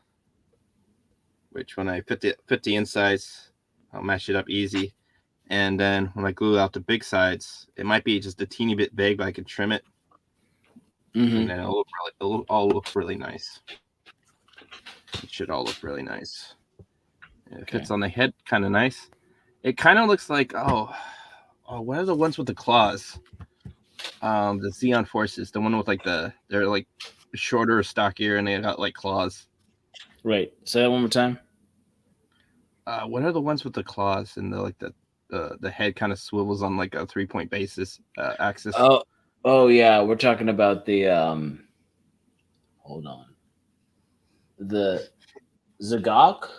which when I fit the insides, I'll mash it up easy. And then when I glue out the big sides, it might be just a teeny bit big, but I can trim it, and then it'll all look really nice. It should all look really nice. It fits on the head, kind of nice. It kind of looks like what are the ones with the claws? The Xeon Forces, the one with like they're like shorter, stockier, and they got like claws. Right. Say that one more time. What are the ones with the claws and the head kind of swivels on like a 3-point basis axis? Oh yeah, we're talking about the hold on. The Zagok?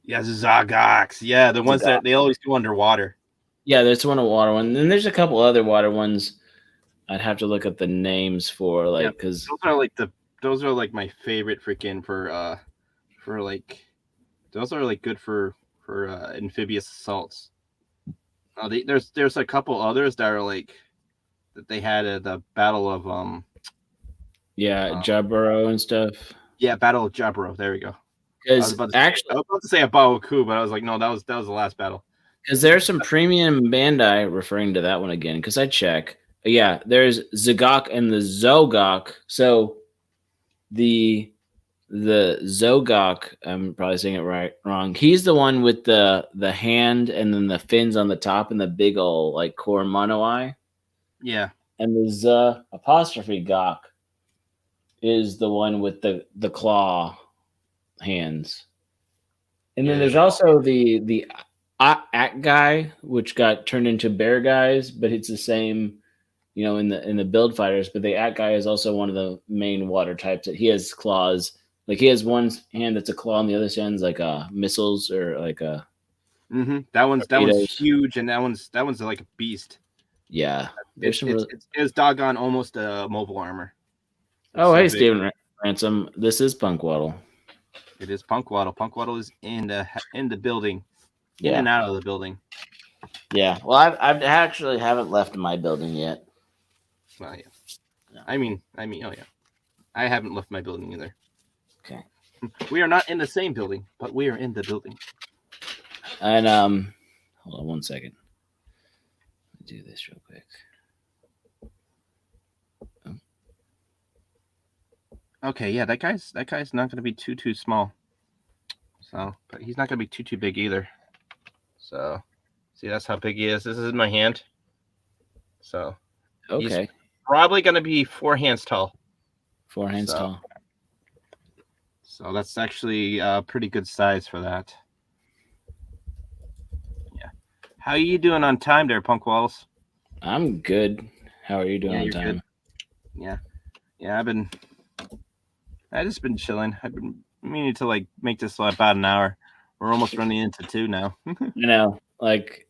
Yeah, Zagox. Yeah, the ones Zagok. that they always go underwater. Yeah, there's one a water one. Then there's a couple other water ones. I'd have to look up the names for like because those are like my favorite freaking for like those are like good for amphibious assaults. There's a couple others that are like that they had at the battle of Jaburo and stuff. Yeah, Battle of Jabro. There we go. Because I was about to say a Baoku, but I was like, no, that was the last battle. Because there's some premium Bandai referring to that one again. Because I check. Yeah, there's Zagok and the Zogok. So the Zogok, I'm probably saying it wrong. He's the one with the hand and then the fins on the top and the big old like core mono eye. Yeah. And the Z apostrophe Gok is the one with the claw hands. And then there's also the Act guy, which got turned into Bear Guys, but it's the same, in the build fighters. But the Act guy is also one of the main water types. That he has claws. Like he has one hand that's a claw, and the other hand's like missiles or like a. That one's huge, and that one's like a beast. Yeah, there's some really. It's doggone almost a mobile armor. It's Oh, so hey, big. Steven Ransom. This is Punkwaddle. It is Punkwaddle. Punkwaddle is in the building, in Yeah, and out of the building. yeah. Well, I actually haven't left my building yet. Well, yeah. I mean, oh yeah. I haven't left my building either. Okay. We are not in the same building, but we are in the building. And hold on one second. Let me do this real quick. Okay, yeah, that guy's not going to be too small. So, but he's not going to be too big either. So, see, that's how big he is. This is my hand. So, Okay. he's probably going to be 4 hands tall. 4 hands tall. So that's actually a pretty good size for that. Yeah. How are you doing on time there, Punk Walls? I'm good. How are you doing on time? Good. Yeah. Yeah, I just been chilling. I've been meaning to like make this about an hour. We're almost running into 2 now. You know, like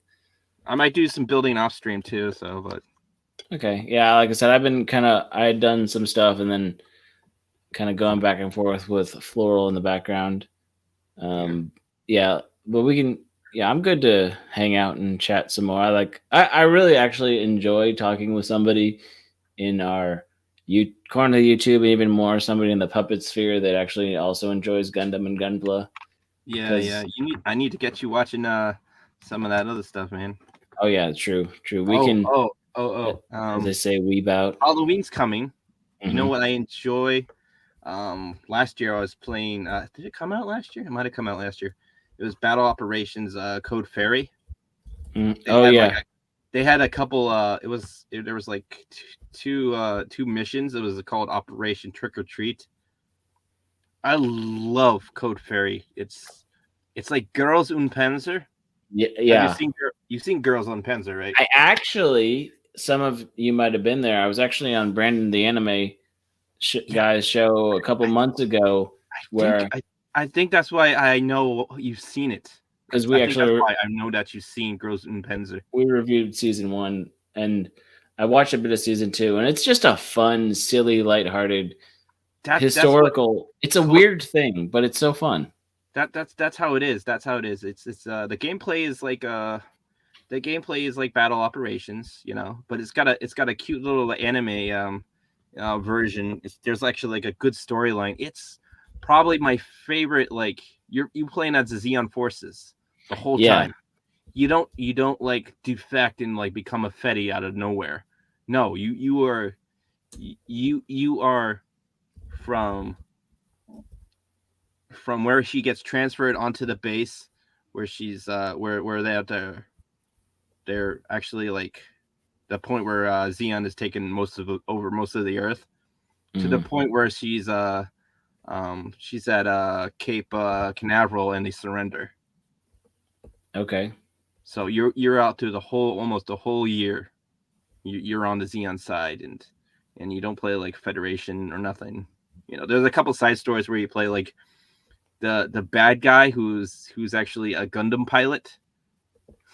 I might do some building off stream too, but okay. Yeah, like I said, I had done some stuff and then kind of going back and forth with Floral in the background. Yeah, but we can. Yeah, I'm good to hang out and chat some more. I really actually enjoy talking with somebody in our corner of YouTube, and even more somebody in the puppet sphere that actually also enjoys Gundam and Gunpla. Yeah. I need to get you watching some of that other stuff, man. Oh yeah, true. We can. As they say, weeb out. Halloween's coming. Mm-hmm. You know what I enjoy? Last year I was playing. Did it come out last year? It might have come out last year. It was Battle Operations Code Fairy. They had a couple. There was like two missions. It was called Operation Trick or Treat. I love Code Fairy. It's like Girls und Panzer. Yeah. You've seen Girls und Panzer, right? I actually, some of you might have been there. I was actually on Brandon the Anime guy's show a couple months ago. I think that's why I know you've seen it. Because I know that you've seen Girls und Panzer. We reviewed season 1, and I watched a bit of season 2, and it's just a fun, silly, lighthearted, historical. It's a weird thing, but it's so fun. That's how it is. That's how it is. It's the gameplay is like Battle Operations, you know, but it's got a cute little anime version. There's actually like a good storyline. It's probably my favorite. Like you playing as the Xeon Forces the whole time. You don't like defect and like become a Fetty out of nowhere. No, you are from where she gets transferred onto the base, where she's where they're actually like the point where Xeon has taken over most of the Earth, to the point where she's at Cape Canaveral and they surrender. Okay. So you're out through almost the whole year. You're on the Xeon side, and you don't play like Federation or nothing. You know, there's a couple side stories where you play like the bad guy who's actually a Gundam pilot,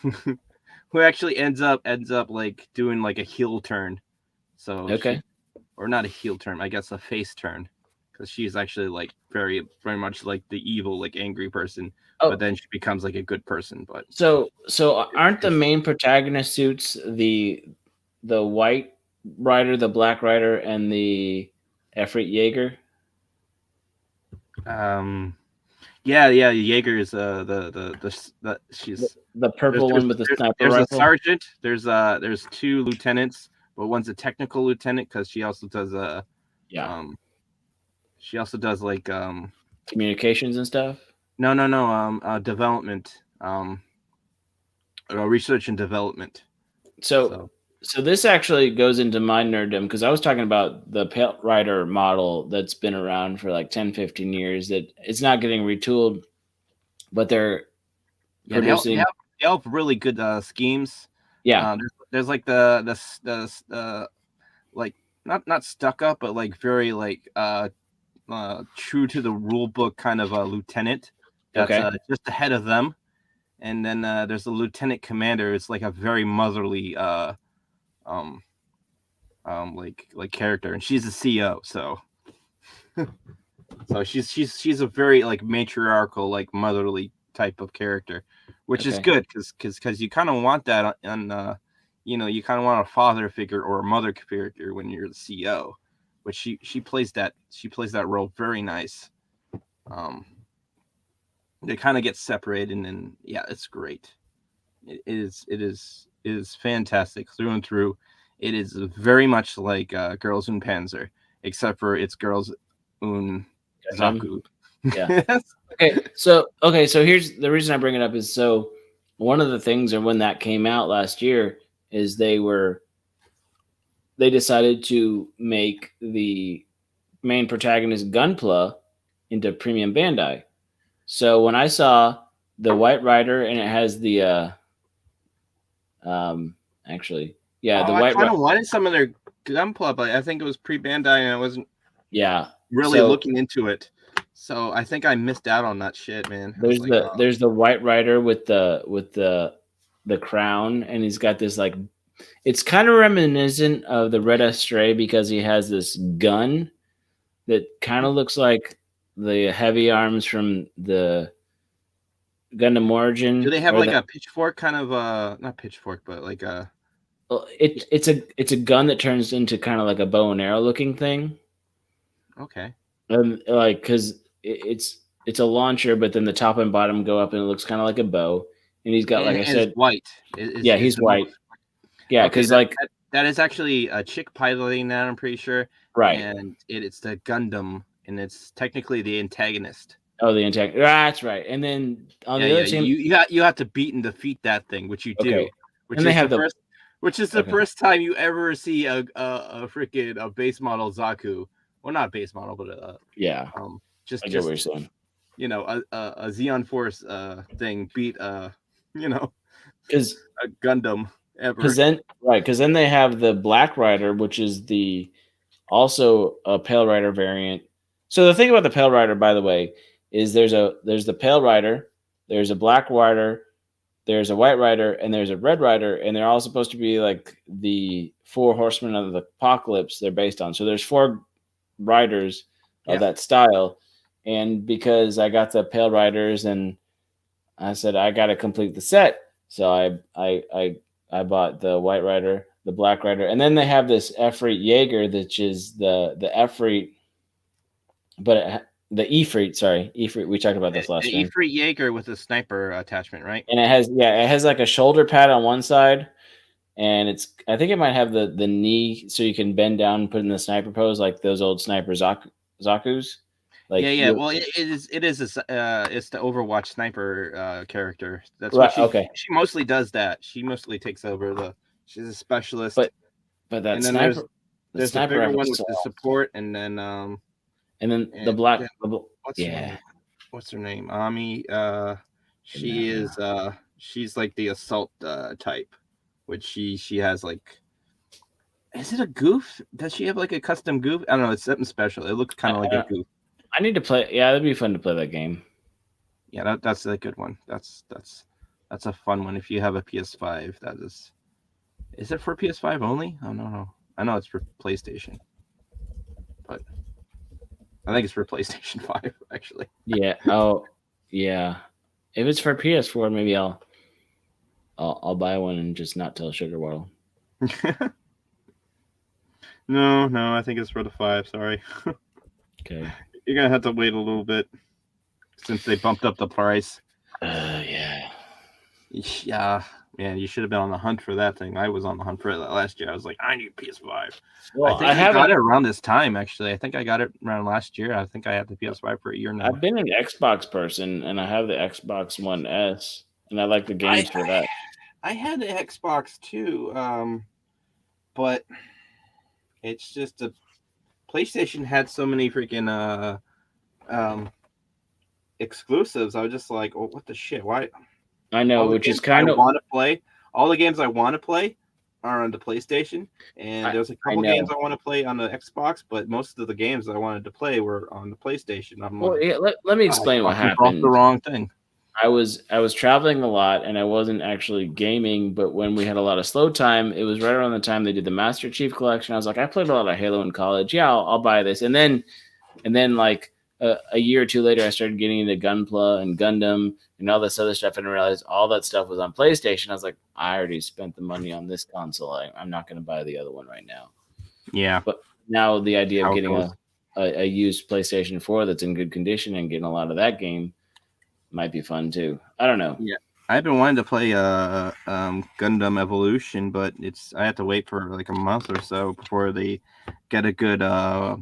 who actually ends up like doing like a heel turn. So or not a heel turn, I guess a face turn, because she's actually like very much like the evil, like angry person. But then she becomes like a good person. But so aren't the main protagonist suits the white rider, the black rider, and the Efrit Jaeger? Yeah, Jaeger is she's the purple one with the sniper rifle. There's a sergeant. There's 2 lieutenants, but one's a technical lieutenant because she also does she also does like communications and stuff. No, development, research and development. So this actually goes into my nerddom, because I was talking about the Pale Rider model that's been around for like 10, 15 years, that it's not getting retooled, but they're producing. They have really good schemes. Yeah. There's like the like not stuck up, but like very like true to the rule book kind of a lieutenant that's just ahead of them. And then there's a lieutenant commander. It's like a very motherly like character, and she's a CO, so she's a very like matriarchal, like motherly type of character, which is Okay. good because you kind of want that on you kind of want a father figure or a mother figure when you're the CEO, which she plays that role very nice. They kind of get separated, and yeah, it's great. It is fantastic through and through. It is very much like Girls und Panzer, except for it's Girls und Zaku. Yeah. Okay, so here's the reason I bring it up is so one of the things, or when that came out last year, is they decided to make the main protagonist Gunpla into Premium Bandai. So when I saw the White Rider, and it has the actually, yeah, the I White kind Rider, of wanted some of their Gunpla, but I think it was pre-Bandai, and I wasn't yeah, really so looking into it. So I think I missed out on that shit, man. I was there's like, the White Rider with the crown, and he's got this like, it's kind of reminiscent of the Red Stray because he has this gun that kind of looks like the heavy arms from the Gundam do Origin, they have or like the a pitchfork kind of not pitchfork, but like a well, it's a gun that turns into kind of like a bow and arrow looking thing. okay. Like because it's a launcher, but then the top and bottom go up, and it looks kind of like a bow. And he's got, And like I it's said, white. yeah, Is he's the most white. Yeah, okay? because like That is actually a chick piloting that, I'm pretty sure, right. and it's the Gundam, and it's technically the antagonist. Oh, the intact. That's right. And then on the Yeah. other team, You have to beat and defeat that thing, which you okay. do, which And they is have the the first, which is the okay. first time you ever see a freaking a base model Zaku. Well, not base model, but Yeah, I get what you're just saying. a Xeon Force thing beat Because a Gundam ever. then they have the Black Rider, which is the also a Pale Rider variant. So the thing about the Pale Rider, by the way, is there's the Pale Rider, there's a Black Rider, there's a White Rider, and there's a Red Rider, and they're all supposed to be like the four horsemen of the apocalypse they're based on. So there's four riders of Yeah. that style. And because I got the Pale Riders, and I said I got to complete the set, so I bought the White Rider, the Black Rider, and then they have this Efreet Jaeger, which is the Efreet, the Efreet. Sorry, Efreet. We talked about this last The stream. Efreet Jaeger with a sniper attachment, right? And it has like a shoulder pad on one side, and I think it might have the knee so you can bend down and put in the sniper pose like those old sniper Zakus. Like Yeah. Well, it's the Overwatch sniper character. That's right. what Okay, she mostly does. That she mostly takes over she's a specialist. but that and then sniper, there's the sniper bigger one with episode, the support, and then the black. what's her name? What's her name? Ami. She's like the assault type, which she has like. Is it a goof? Does she have like a custom goof? I don't know. It's something special. It looks kind of like a goof. I need to play. Yeah, that'd be fun to play that game. Yeah, that's a good one. That's a fun one. If you have a PS5, that is. Is it for PS5 only? Oh no. I know it's for PlayStation, but I think it's for PlayStation 5 actually. Yeah. Oh, yeah. If it's for PS4, maybe I'll buy one and just not tell Sugar Waddle. No, I think it's for the 5. Sorry. Okay. You're gonna have to wait a little bit since they bumped up the price. Yeah. Yeah, man, you should have been on the hunt for that thing. I was on the hunt for that last year. I was like, I need PS5. Well, I think I got it around this time, actually. I think I got it around last year. I think I had the PS5 for a year now. I've been an Xbox person, and I have the Xbox One S, and I like the games for that. I had the Xbox too, but it's just a PlayStation had so many freaking exclusives. I was just like, oh, what the shit? Why? I know, which is kind of want to play. All the games I want to play are on the PlayStation, and there's a couple games I want to play on the Xbox, but most of the games I wanted to play were on the PlayStation. I'm well, yeah, let me explain what happened. The wrong thing. I was traveling a lot and I wasn't actually gaming, but when we had a lot of slow time, it was right around the time they did the Master Chief collection. I was like, I played a lot of Halo in college. Yeah, I'll buy this. And then like a year or two later, I started getting into Gunpla and Gundam and all this other stuff, and I realized all that stuff was on PlayStation. I was like, I already spent the money on this console. I'm not going to buy the other one right now. Yeah, But now the idea of how it getting goes. a used PlayStation 4 that's in good condition and getting a lot of that game might be fun too. I don't know. Yeah, I've been wanting to play Gundam Evolution, but I have to wait for like a month or so before they get a good what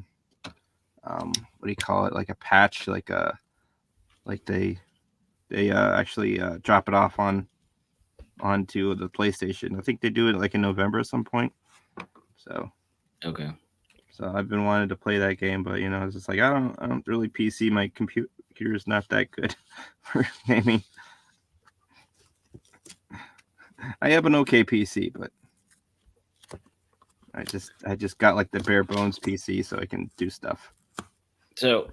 do you call it, like a patch, like they actually drop it off onto the PlayStation. I think they do it like in November at some point. So Okay. I've been wanting to play that game, but it's just like I don't really PC. My computer is not that good for gaming. I have an okay PC, but I just got like the bare bones PC so I can do stuff. So,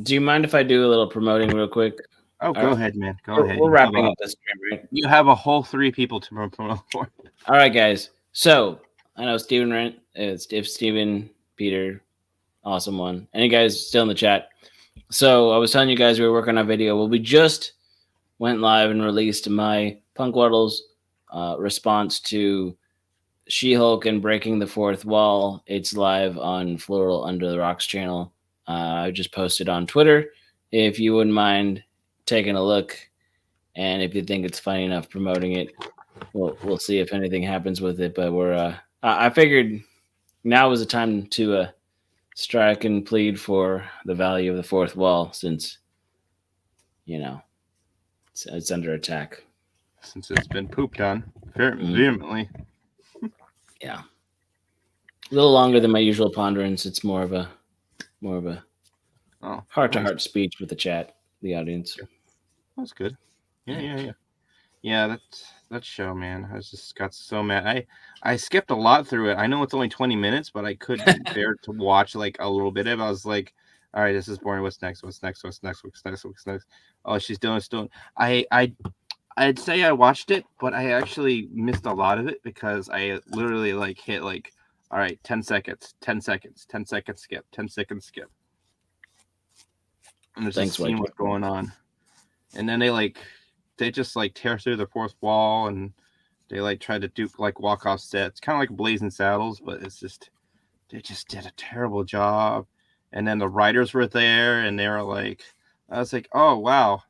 do you mind if I do a little promoting real quick? Oh, go ahead, man. Go ahead. We're wrapping up this stream, right? You have a whole 3 people to promote for. All right, guys. So I know Steven Rent, if Steven, Peter, awesome one. Any guys still in the chat? So I was telling you guys we were working on a video. Well, we just went live and released my Punk Waddles response to She-Hulk and Breaking the Fourth Wall. It's live on Floral Under the Rocks channel. I just posted on Twitter. If you wouldn't mind taking a look, and if you think it's funny enough, promoting it, we'll see if anything happens with it. But I figured now was the time to strike and plead for the value of the fourth wall, since it's under attack. Since it's been pooped on vehemently. Yeah, a little longer than my usual ponderance. It's more of a heart-to-heart speech with the chat, the audience. That's good. Yeah. That show, man. I just got so mad. I skipped a lot through it. I know it's only 20 minutes, but I couldn't bear to watch like a little bit of it. I was like, all right, this is boring. What's next? Oh, she's doing. I'd say I watched it, but I actually missed a lot of it because I literally like hit like, all right, 10 seconds, 10 seconds, 10 seconds skip, 10 seconds skip. And there's just seeing what's going on. And then they just like tear through the fourth wall and they like try to do like walk off set. It's kind of like Blazing Saddles, but they just did a terrible job. And then the writers were there and they were like, I was like, oh wow.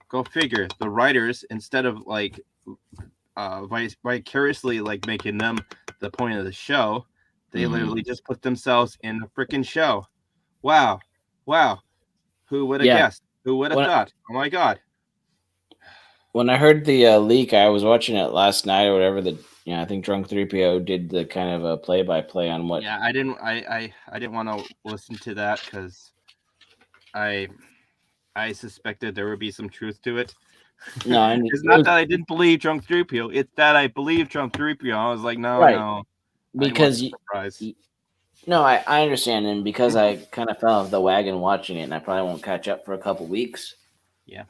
Go figure. The writers, instead of like vicariously like making them the point of the show, they literally just put themselves in the freaking show. Wow. Who would have guessed? Who would have thought? Oh my god. When I heard the leak, I was watching it last night or whatever. I think Drunk 3PO did the kind of a play-by-play on what. Yeah, I didn't want to listen to that because I suspected there would be some truth to it. No, it's not that I didn't believe Drunk 3PO. It's that I believe Drunk 3PO. I was like, no. Because no, I understand, and because I kind of fell off the wagon watching it, and I probably won't catch up for a couple weeks. Yeah,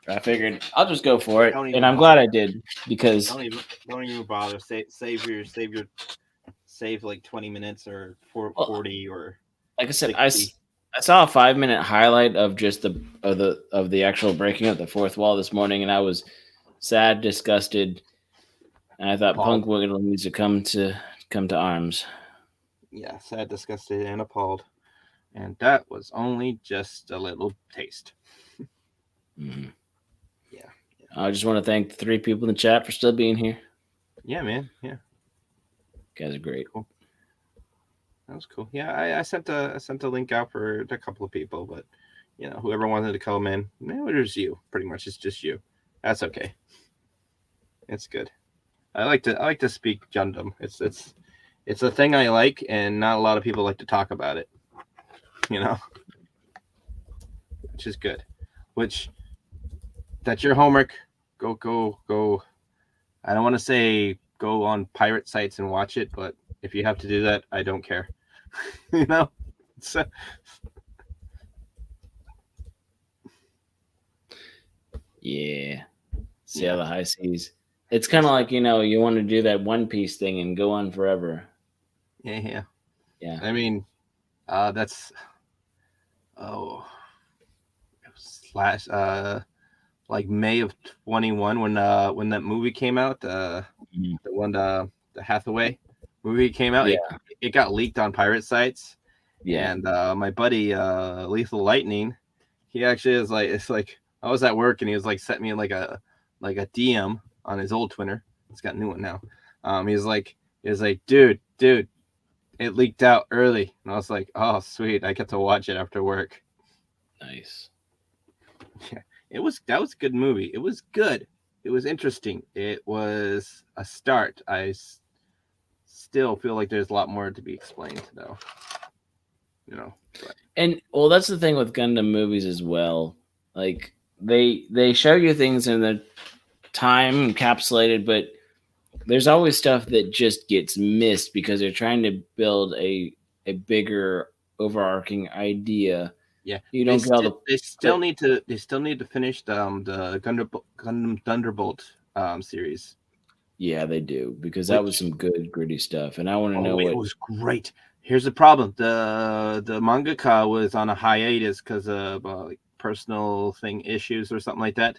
I figured I'll just go for it, and I'm glad I did because don't even bother. Save like 20 minutes or 40 or like I said, 60. I saw a 5-minute highlight of just the actual breaking of the fourth wall this morning, and I was sad, disgusted, and I thought Punk Wiggle needs to come to arms. Yeah, sad, disgusted, and appalled. And that was only just a little taste. Mm-hmm. Yeah. I just want to thank the 3 people in the chat for still being here. Yeah, man. Yeah. You guys are great. Cool. That was cool. Yeah, I sent a link out for a couple of people, but whoever wanted to come in, there's you. Pretty much, it's just you. That's okay. It's good. I like to speak Gundam. It's a thing I like, and not a lot of people like to talk about it. Which is good. That's your homework. Go. I don't want to say go on pirate sites and watch it, but if you have to do that, I don't care. So Yeah. Sail Yeah, the high seas. It's kind of yes, like, you want to do that One Piece thing and go on forever. yeah, yeah. Yeah. I mean, that's oh, it was last like May of 21 when that movie came out. Mhm. The one the Hathaway movie came out. It Yeah. it got leaked on pirate sites, Yeah. and my buddy Lethal Lightning, he actually is like it's like I was at work and he was like sent me like a DM on his old Twitter. It's got a new one now. He was like, dude, it leaked out early, and I was like, oh sweet, I get to watch it after work. Nice. Yeah, that was a good movie. It was good. It was interesting. It was a start. Still feel like there's a lot more to be explained though. But And well, that's the thing with Gundam movies as well. Like they show you things in the time encapsulated, but there's always stuff that just gets missed because they're trying to build a bigger overarching idea. yeah, You they don't get all still the they still but need to finish the Gundam Thunderbolt series, yeah, they do because that was which some good gritty stuff, and I want to know it what. was great. Here's the problem: the mangaka was on a hiatus because of like personal thing issues or something like that.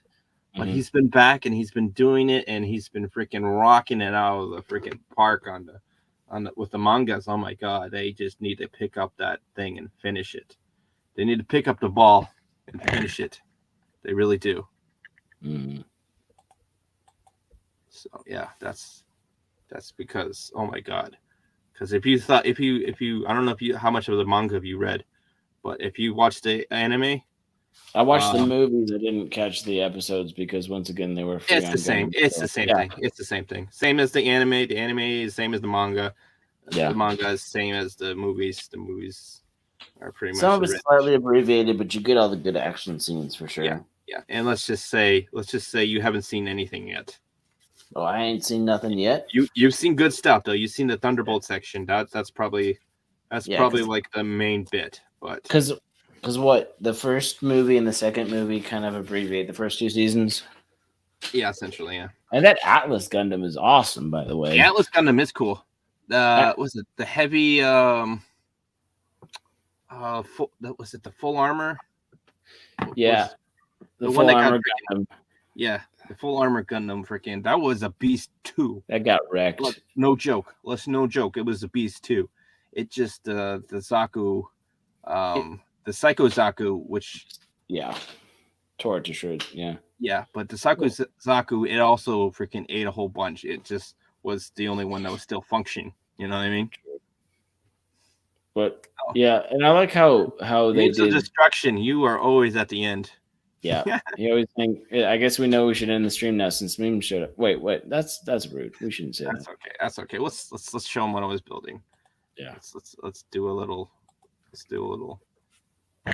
But Mhm. he's been back and he's been doing it and he's been freaking rocking it out of the freaking park on the with the mangas. Oh my god, they just need to pick up that thing and finish it. They need to pick up the ball and finish it. They really do. Mhm. So yeah, that's because oh my god. Because if you I don't know if you how much of the manga have you read, but if you watch the anime, I watched the um, movies. I didn't catch the episodes because once again they were free it's the on same. Gundam. It's the So same yeah, thing. It's the same thing. Same as the anime. The anime is same as the manga. The yeah. manga is same as the movies. The movies are pretty Some much of the it's rich. slightly abbreviated, but you get all the good action scenes for Yeah, sure. yeah. And let's just say you haven't seen anything yet. Oh, I ain't seen nothing yet. You've seen good stuff though. You've seen the Thunderbolt section. That's probably Yeah, like the main bit. But because what the first movie and the second movie kind of abbreviate the first two seasons. yeah, essentially, yeah. And that Atlas Gundam is awesome, by the The way. Atlas Gundam is cool. I, Was it the heavy full that was it the full armor yeah, was the the one full that got armor freaking Gundam yeah the full armor Gundam freaking that was a beast too. that got Look, wrecked. no joke. Let's no joke. It was a beast too. It just the Zaku, It, the Psycho Zaku, which yeah, tore it to shreds. Yeah. yeah, but the Zaku, it also freaking ate a whole bunch. It just was the only one that was still functioning. You know what I mean? But Oh. yeah, and I like how they Games of did. destruction. You are always at the end. Yeah, you always think. I guess we know we should end the stream now since Meme showed up. Wait, that's rude. We shouldn't say That's that. okay. That's okay. Let's show them what I was building. Yeah, Let's do a little. Let's do a little. Yeah.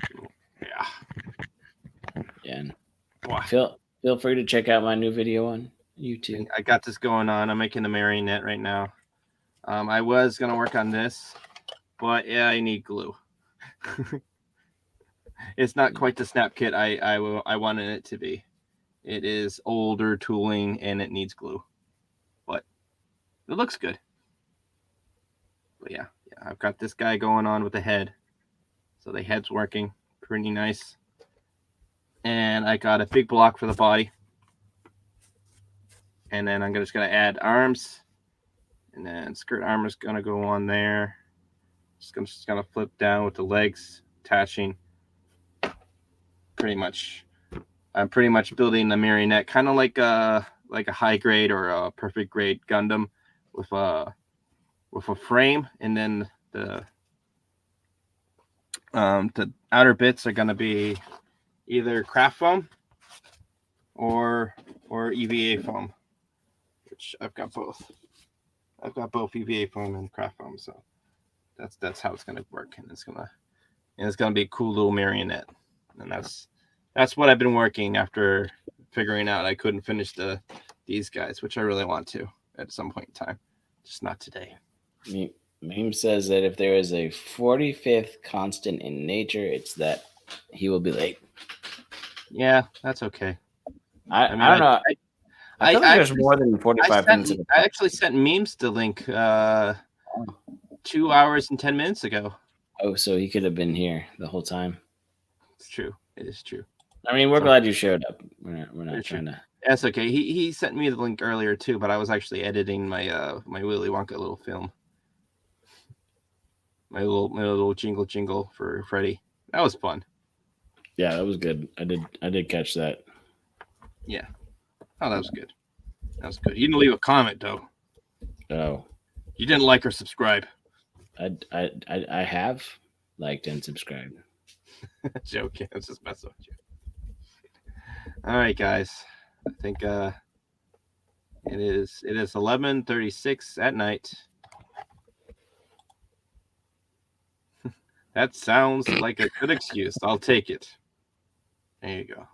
yeah. And Wow. feel free to check out my new video on YouTube. I got this going on. I'm making the marionette right now. I was gonna work on this, but yeah, I need glue. It's not quite the snap kit I wanted it to be. It is older tooling and it needs glue, but it looks good. But yeah, I've got this guy going on with the head, so the head's working pretty nice. And I got a big block for the body, and then I'm just gonna add arms, and then skirt armor's gonna go on there. Just gonna flip down with the legs attaching. Pretty much, I'm pretty much building a marionette, kind of like a high grade or a perfect grade Gundam with a frame, and then the outer bits are gonna be either craft foam or EVA foam, which I've got both. I've got both EVA foam and craft foam, so that's how it's gonna work, and it's gonna be a cool little marionette, and that's what I've been working after figuring out I couldn't finish these guys, which I really want to at some point in time, just not today. Meme says that if there is a 45th constant in nature, it's that he will be late. Yeah, that's okay. I I mean, don't know. I feel like I there's actually, more than 45 minutes of I actually sent memes to Link 2 hours and 10 minutes ago. Oh, so he could have been here the whole time. It's true. It is true. I mean, we're So- glad you showed up. We're not It's true. trying to. That's okay. He sent me the link earlier too, but I was actually editing my my Willy Wonka little film. My little jingle for Freddy. That was fun. Yeah, that was good. I did catch that. Yeah. Oh, that was good. That was good. You didn't leave a comment though. Oh, You didn't like or subscribe. I have liked and subscribed. Joking. I was just messing with you. All right, guys. I think it is 11:36 at night. That sounds like a good excuse. I'll take it. There you go.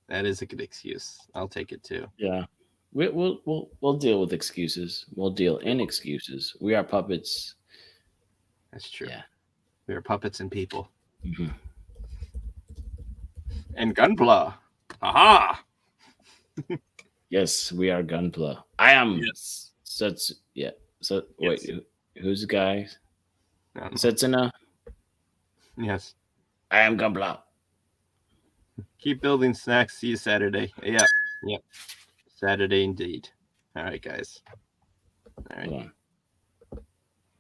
That is a good excuse. I'll take it too. Yeah, we'll deal with excuses. We'll deal in excuses. We are puppets. That's true. Yeah. We are puppets and people. hmm And Gunpla. Aha! Yes, we are Gunpla. I am. Yes. Such yeah. So Yes. wait, who's the guy? I don't know. Setsuna. Yes. I am Gunpla. Keep building snacks. See you Saturday. Yep. Yep. Saturday indeed. All right, guys. All right. Hold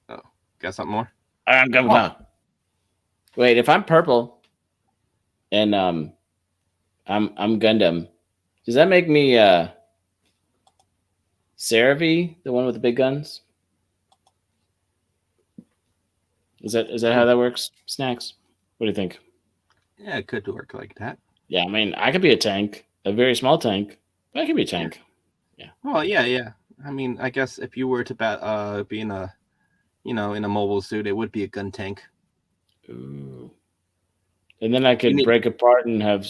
on. Got something more? I am Gunpla. Wait, if I'm purple and I'm Gundam, does that make me Seravi, the one with the big guns? Is that how that works? Snacks. What do you think? Yeah, it could work like that. Yeah, I mean, I could be a tank, a very small tank. But I could be a tank. Well, yeah. I mean, I guess if you were to be in a, in a mobile suit, it would be a gun tank. Ooh. And then I could need- break apart and have.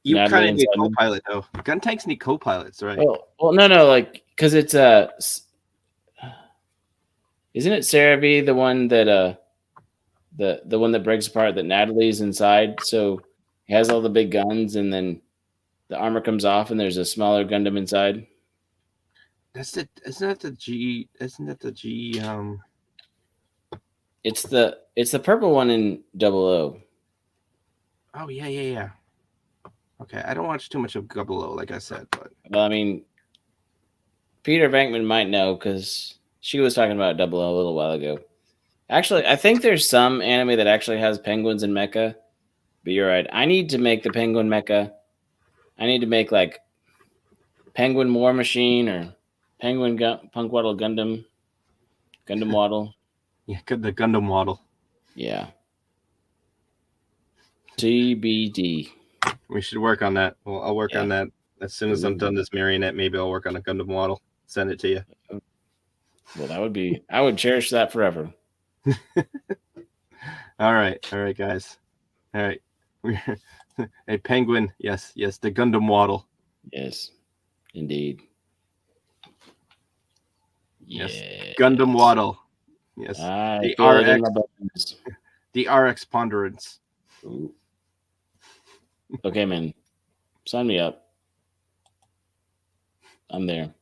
You Natalie kind of need inside them. co-pilot though. Gun tanks need co-pilots, right? Oh, well, no, like because it's isn't it Seravi the one that the one that breaks apart that Natalie's inside? So he has all the big guns, and then the armor comes off, and there's a smaller Gundam inside. Isn't that the G? Isn't that the G? It's the purple one in 00. Oh yeah. Okay, I don't watch too much of Gubbelow, like I said, but Well, I mean, Peter Venkman might know because she was talking about 00 a little while ago. Actually, I think there's some anime that actually has penguins and mecha. But you're right. I need to make the penguin mecha. I need to make like Penguin War Machine or Punk Waddle Gundam Waddle. yeah, the Gundam model. Yeah. TBD. We should work on that. Well, I'll work on that as soon as I'm done this marionette. Maybe I'll work on a Gundam model. Send it to you. Well, that would be. I would cherish that forever. All right, guys. All right, a penguin. Yes, the Gundam waddle. Yes, indeed. Yes, Gundam waddle. Yes, I the feel it in RX. my bones. The RX ponderance. Ooh. Okay, man. Sign me up. I'm there.